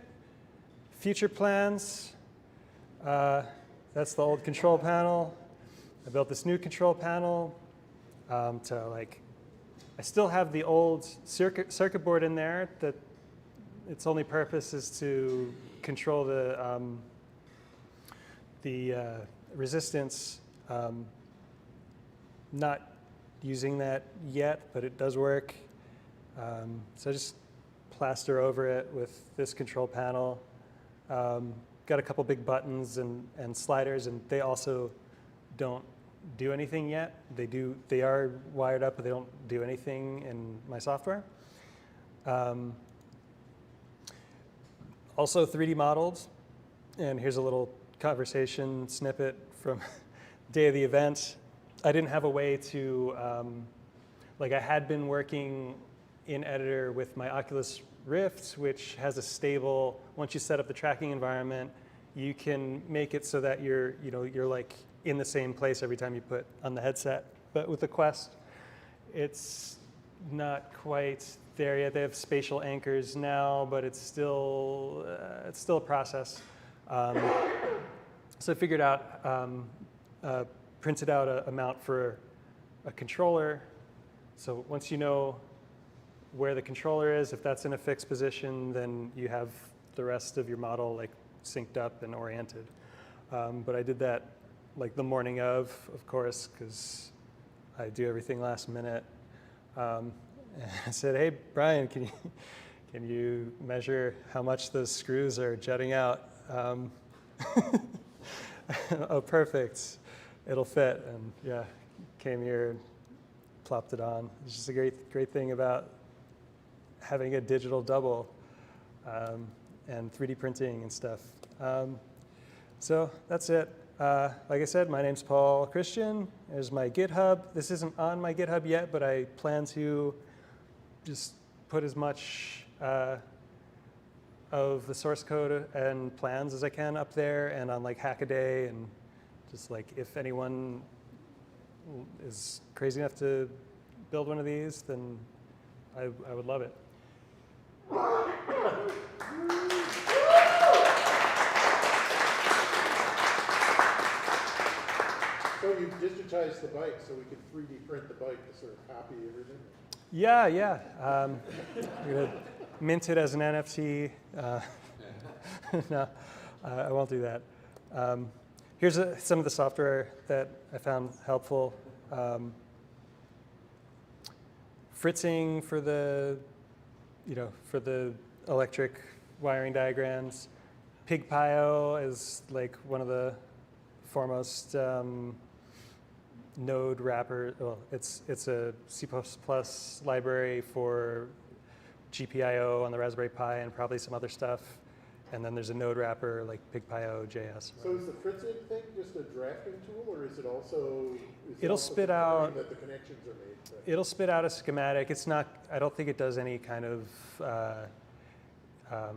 Future plans. That's the old control panel. I built this new control panel to I still have the old circuit board in there that its only purpose is to control the resistance. Not using that yet, but it does work. So I just plaster over it with this control panel. Got a couple big buttons and sliders, and they also don't do anything yet. They are wired up, but they don't do anything in my software. Also 3D modeled, and here's a little conversation snippet from day of the event. I didn't have a way to, I had been working in Editor with my Oculus Rift, which has a stable, once you set up the tracking environment, you can make it so that you're like in the same place every time you put on the headset. But with the Quest, it's not quite there yet. They have spatial anchors now, but it's still a process. So I figured out, printed out a mount for a controller. So once you know where the controller is, if that's in a fixed position, then you have the rest of your model synced up and oriented. But I did that the morning of course, because I do everything last minute. And I said, hey, Brian, can you measure how much those screws are jutting out? Oh, perfect. It'll fit. And yeah, came here, plopped it on. It's just a great thing about having a digital double and 3D printing and stuff. So that's it. Like I said, my name's Paul Christian. There's my GitHub. This isn't on my GitHub yet, but I plan to just put as much of the source code and plans as I can up there, and on Hackaday, and just if anyone is crazy enough to build one of these, then I would love it. So you digitized the bike so we could 3D print the bike to sort of copy everything? Yeah. I'm going to mint it as an NFT. No, I won't do that. Here's some of the software that I found helpful. Fritzing for the electric wiring diagrams. PigPio is one of the foremost node wrapper. Well, it's a C++ library for GPIO on the Raspberry Pi and probably some other stuff. And then there's a node wrapper like PigPio.js. So is the fritzing thing just a drafting tool, or is it also? It'll spit out that the connections are made. But it'll spit out a schematic. It's not. I don't think it does any kind of.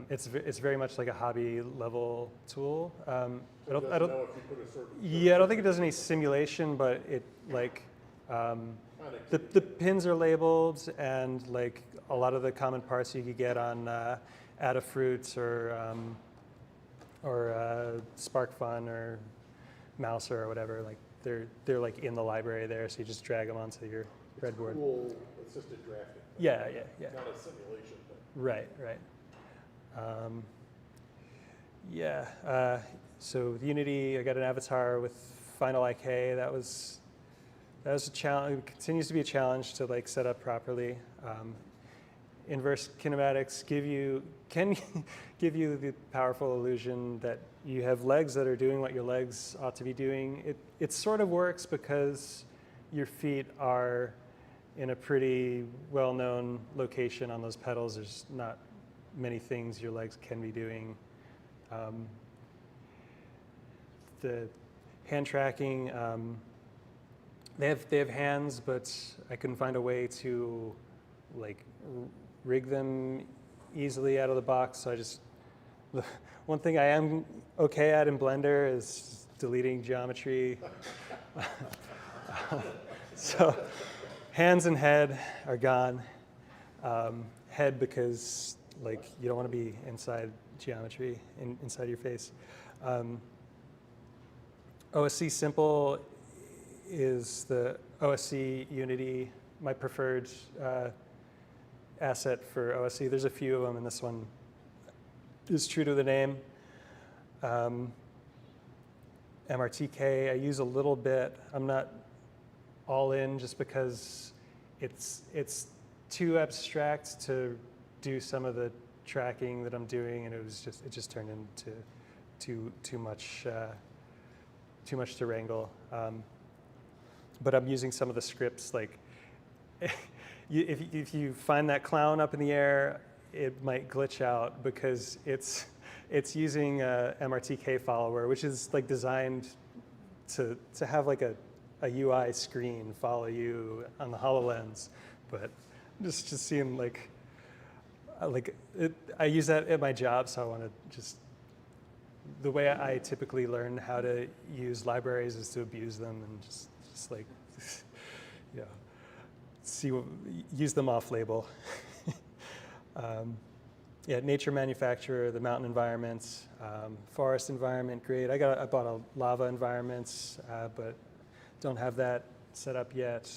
It's very much like a hobby level tool. I don't know if you put a sort of. Yeah, I don't think it does any simulation, but it the pins are labeled, and a lot of the common parts you could get on Adafruit or SparkFun or Mouser or whatever. They're in the library there, so you just drag them onto your breadboard. Cool assisted drafting. Yeah. Not a simulation. But. Right. So with Unity, I got an avatar with Final IK. That was that was a challenge. It continues to be a challenge to like set up properly. Inverse kinematics can give you the powerful illusion that you have legs that are doing what your legs ought to be doing. It sort of works because your feet are in a pretty well-known location on those pedals. There's not many things your legs can be doing. The hand tracking, they have hands, but I couldn't find a way to like rig them easily out of the box. So one thing I am okay at in Blender is deleting geometry. So hands and head are gone. Head because like you don't want to be inside geometry, inside your face. OSC Simple is the OSC Unity, my preferred asset for OSC. There's a few of them, and this one is true to the name. MRTK, I use a little bit. I'm not all in just because it's too abstract to do some of the tracking that I'm doing, and it just turned into too much to wrangle. But I'm using some of the scripts, like if you find that clown up in the air, it might glitch out because it's using a MRTK follower, which is like designed to have like a UI screen follow you on the HoloLens. But just seeing like I use that at my job, so I want to just, the way I typically learn how to use libraries is to abuse them and just like, you know, use them off label. Yeah, nature manufacturer, the mountain environments, forest environment, great. I bought a lava environment, but don't have that set up yet.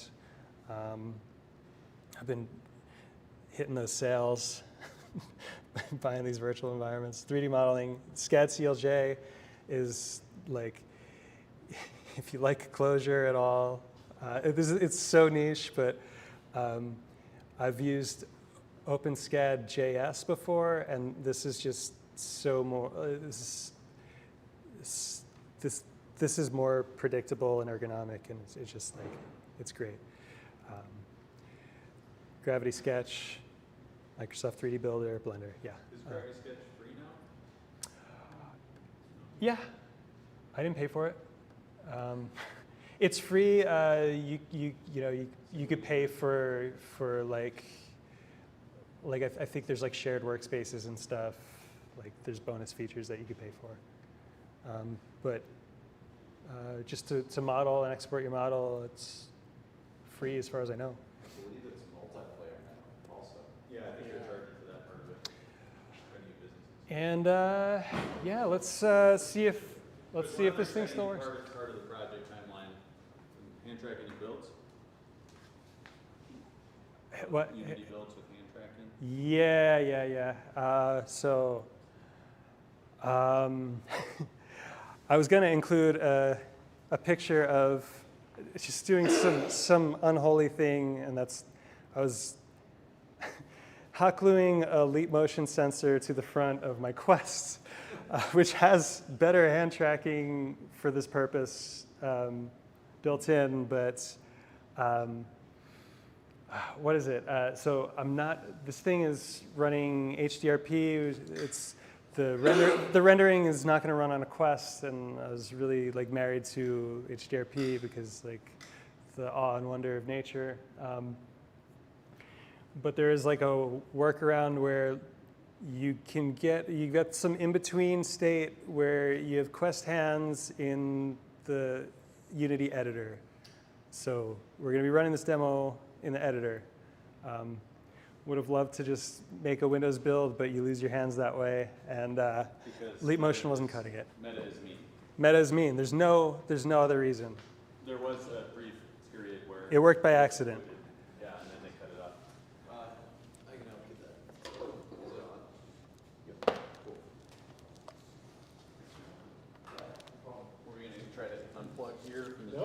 I've been hitting those sales, buying these virtual environments. 3D modeling, SCAD CLJ is like, if you like closure at all, it's so niche, but I've used OpenSCAD JS before, and this is just so more, this is more predictable and ergonomic, and it's just like, it's great. Gravity Sketch, Microsoft 3D Builder, Blender, yeah. Is Gravity Sketch free now? Yeah, I didn't pay for it. It's free. You could pay for like I think there's like shared workspaces and stuff. Like there's bonus features that you could pay for. But just to model and export your model, it's free as far as I know. I believe it's multiplayer now also. Yeah, I think you're charging for that part of it. And yeah, let's see if this thing still works. Part of the project timeline, hand tracking your builds. What? Unity builds with hand tracking. Yeah. I was going to include a picture of just doing some unholy thing, and I was hot gluing a leap motion sensor to the front of my Quest, which has better hand tracking for this purpose built in, but what is it? So this thing is running HDRP. The rendering is not going to run on a Quest, and I was really like married to HDRP because like the awe and wonder of nature. But there is like a workaround where you get some in-between state where you have Quest hands in the Unity editor. So we're going to be running this demo in the editor. Would have loved to just make a Windows build, but you lose your hands that way, and Leap Motion wasn't cutting it. Meta is mean. Meta is mean. There's no other reason. There was a brief period where it worked by accident. Yeah, and then they cut it off. I can help get that. Is it on? Yep. Cool. We're going to try to unplug here from the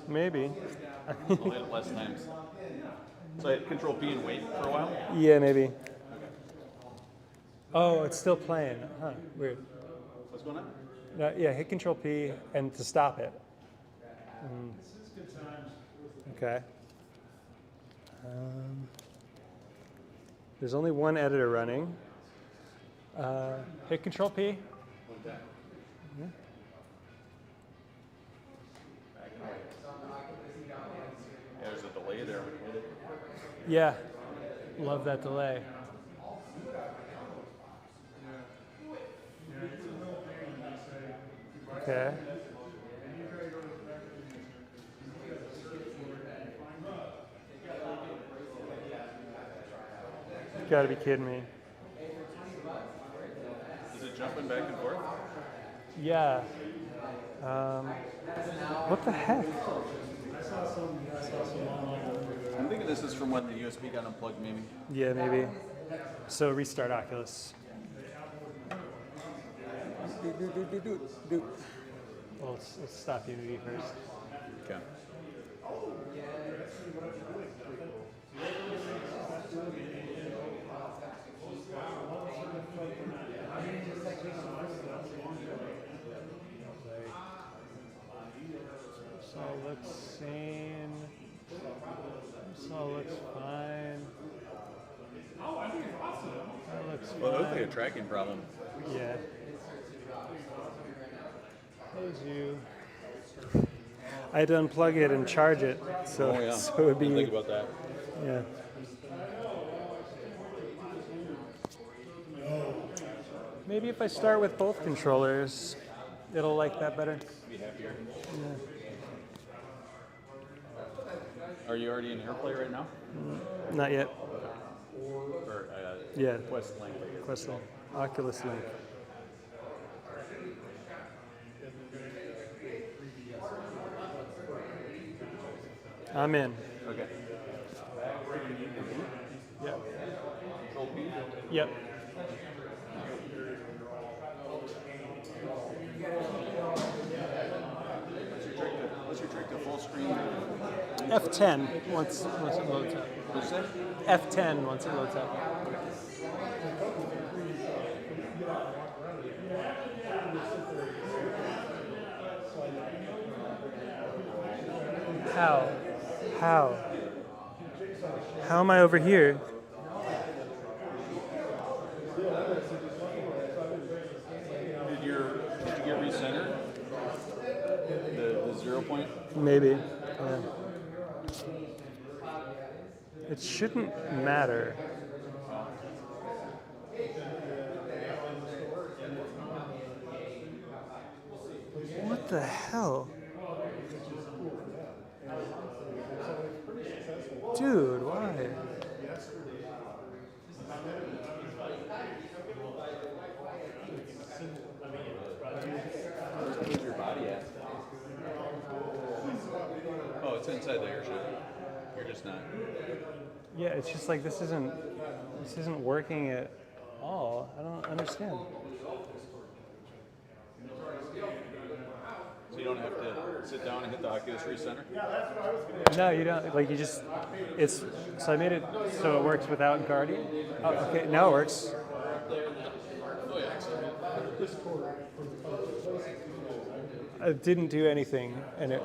Maybe. I'll hit it less times. So I hit Control P and wait for a while? Yeah, maybe. Oh, it's still playing. Huh, weird. What's going on? No, yeah, hit Control P and to stop it. Okay. There's only one editor running. Hit Control P. One time. Yeah. Yeah, there's a delay there. Yeah, love that delay. Okay. You gotta be kidding me. Is it jumping back and forth? Yeah. What the heck? I'm thinking this is from when the USB got unplugged, maybe. Yeah, maybe. So restart Oculus. Well, let's stop Unity first. Okay. So it looks sane. So it looks fine. That looks fine. Well, it looks like a tracking problem. Yeah. Told you. I had to unplug it and charge it, so, Oh, yeah. so it would be. Think about that. Yeah. Maybe if I start with both controllers, it'll like that better. Be happier. Yeah. Are you already in AirPlay right now? Not yet. Or Yeah. Quest Link? Quest Link. Oculus Link. I'm in. Okay. Yep. Control P? Yep. What's your trick to full screen? F10 once it loads up. What's that? F10 once it loads up. How? How am I over here? Did you get recentered? The 0 point? Maybe. Yeah. It shouldn't matter. What the hell? Dude, why? Where's your body at? Oh, it's inside the airship. You're just not. Yeah, it's just like this isn't working at all. I don't understand. So you don't have to sit down and hit the Oculus recenter? No, you don't. Like you just, it's. So I made it so it works without Guardian. Oh, okay, now it works. Oh, yeah. I didn't do anything, and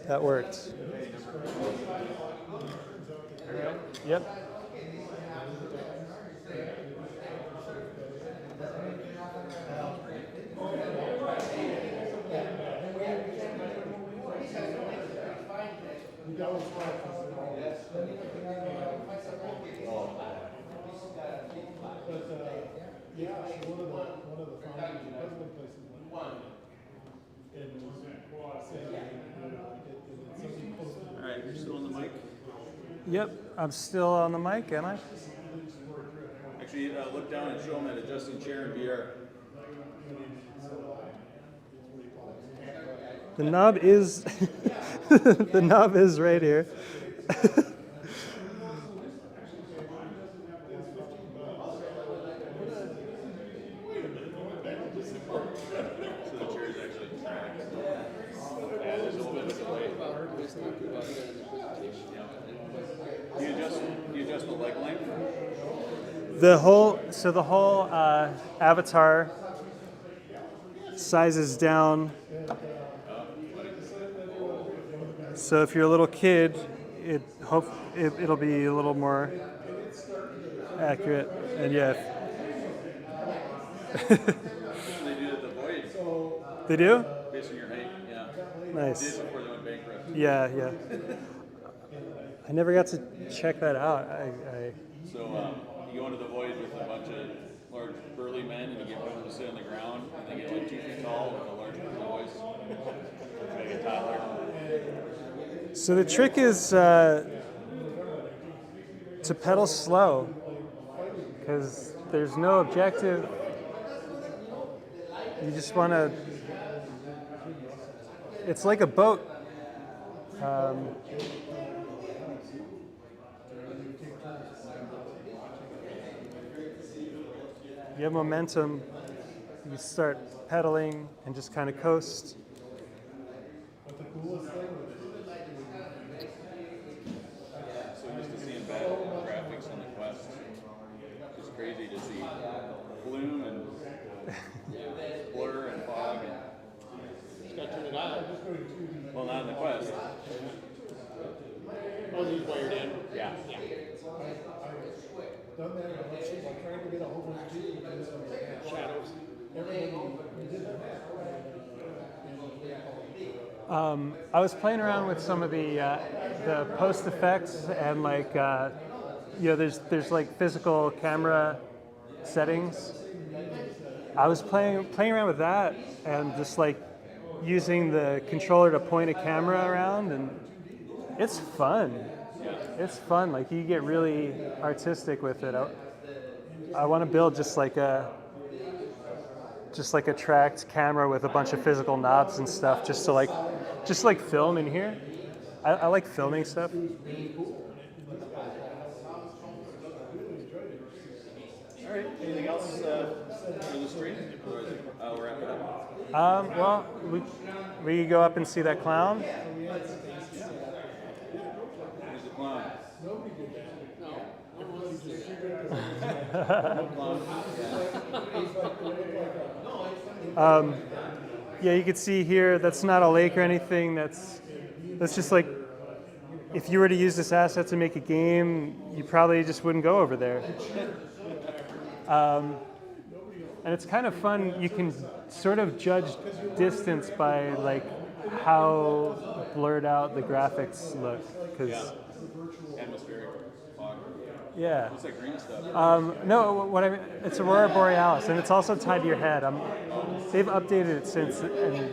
that worked. Yep. All right, you're still on the mic? Yep, I'm still on the mic, am I? Actually, look down and show them that adjusting chair in VR. The knob is the knob is right here. So the chair is actually tracked. Yeah, there's a little bit of a delay. The whole avatar sizes down. So if you're a little kid, it'll be a little more accurate. And yeah. They do it at the Void. They do? Based on your height, yeah. Nice. They did before they went bankrupt. Yeah, yeah. I never got to check that out. So you go into the Void with a bunch of large burly men, and you get them to sit on the ground, and they get like 2 feet tall with a large burly voice. Like a toddler. So the trick is to pedal slow, because there's no objective. You just want to. It's like a boat. You have momentum. You start pedaling and just kind of coast. But the coolest thing was So just to see embedded graphics on the Quest, it's crazy to see bloom and blur and fog. just got to turn it on. Well, not in the Quest. Oh, these wired in. Yeah. Done that, I'm trying to get a whole bunch of people to do some shadows. Everything we did that. I was playing around with some of the post effects and like there's like physical camera settings. I was playing around with that and just like using the controller to point a camera around, and it's fun. It's fun. Like you get really artistic with it. I want to build just like a tracked camera with a bunch of physical knobs and stuff, just to film in here. I like filming stuff. All right. Anything else for the stream? I'll wrap it up. Well, we could go up and see that clown. Where's the clown? Yeah, you can see here, that's not a lake or anything. That's just like, if you were to use this asset to make a game, you probably just wouldn't go over there. And it's kind of fun. You can sort of judge distance by like how blurred out the graphics look. Atmospheric fog. Yeah. Looks like green stuff. No, it's Aurora Borealis, and it's also tied to your head. They've updated it since, and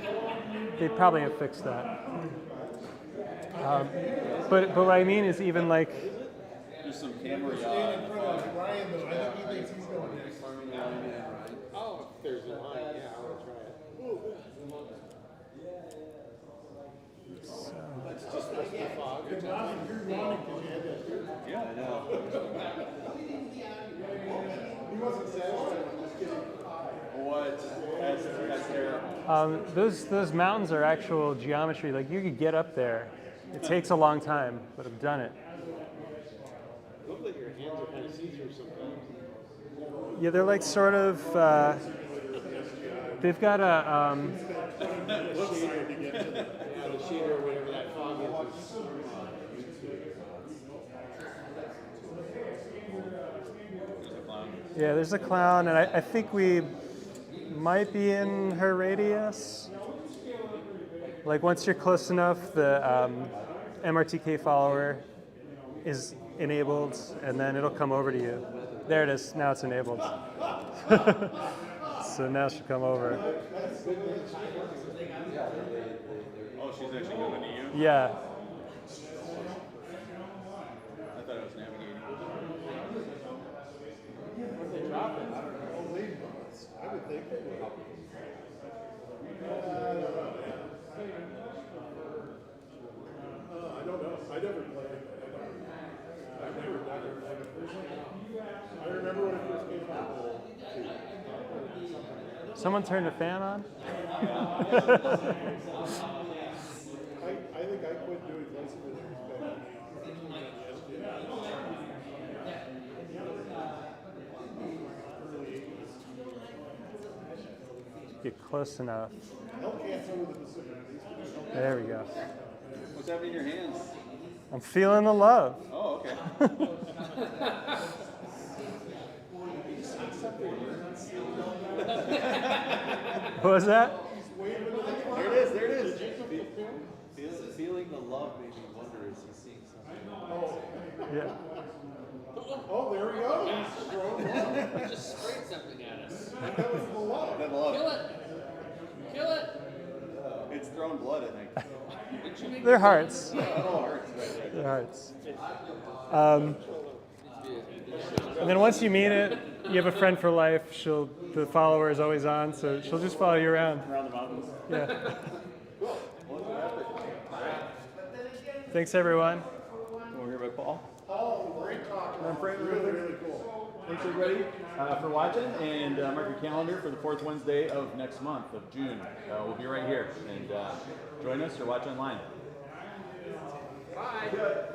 they probably have fixed that. But what I mean is even like. There's some camera yaw in the fog. Ryan, though, I think he thinks he's going to. Oh, there's a line. Yeah, I want to try it. That's just supposed to be fog. You're yawning because you had that too. Yeah, I know. He wasn't satisfied. I'm just kidding. What? That's terrible. Those mountains are actual geometry. Like you could get up there. It takes a long time, but I've done it. Look like your hands are kind of see-through sometimes. Yeah, they're like sort of. They've got a. The shader or whatever that fog is. Yeah, there's a clown, and I think we might be in her radius. Like once you're close enough, the MRTK follower is enabled, and then it'll come over to you. There it is. Now it's enabled. So now she'll come over. Oh, she's actually coming to you? Yeah. I thought I was navigating. They drop it. I would think they would. I don't know. I never played it. I've never done it. I remember when it first came out. Someone turned the fan on? I think I quit doing voice back when Get close enough. There we go. What's happening in your hands? I'm feeling the love. Oh, okay. What was that? There it is, there it is. Feeling the love made me wonder, is he seeing something? Yeah. Oh, there we go. He just sprayed something at us. That was the love. That love. Kill it! Kill it! It's throwing blood, I think. They're hearts. Oh, hearts, right. They're hearts. And then once you meet it, you have a friend for life. The follower is always on, so she'll just follow you around. Around the mountains. Yeah. Thanks, everyone. We're here by Paul. Oh, great talk. I'm Frank. Really cool. Thanks everybody for watching, and mark your calendar for the 4th Wednesday of next month of June. We'll be right here, and join us or watch online. Bye.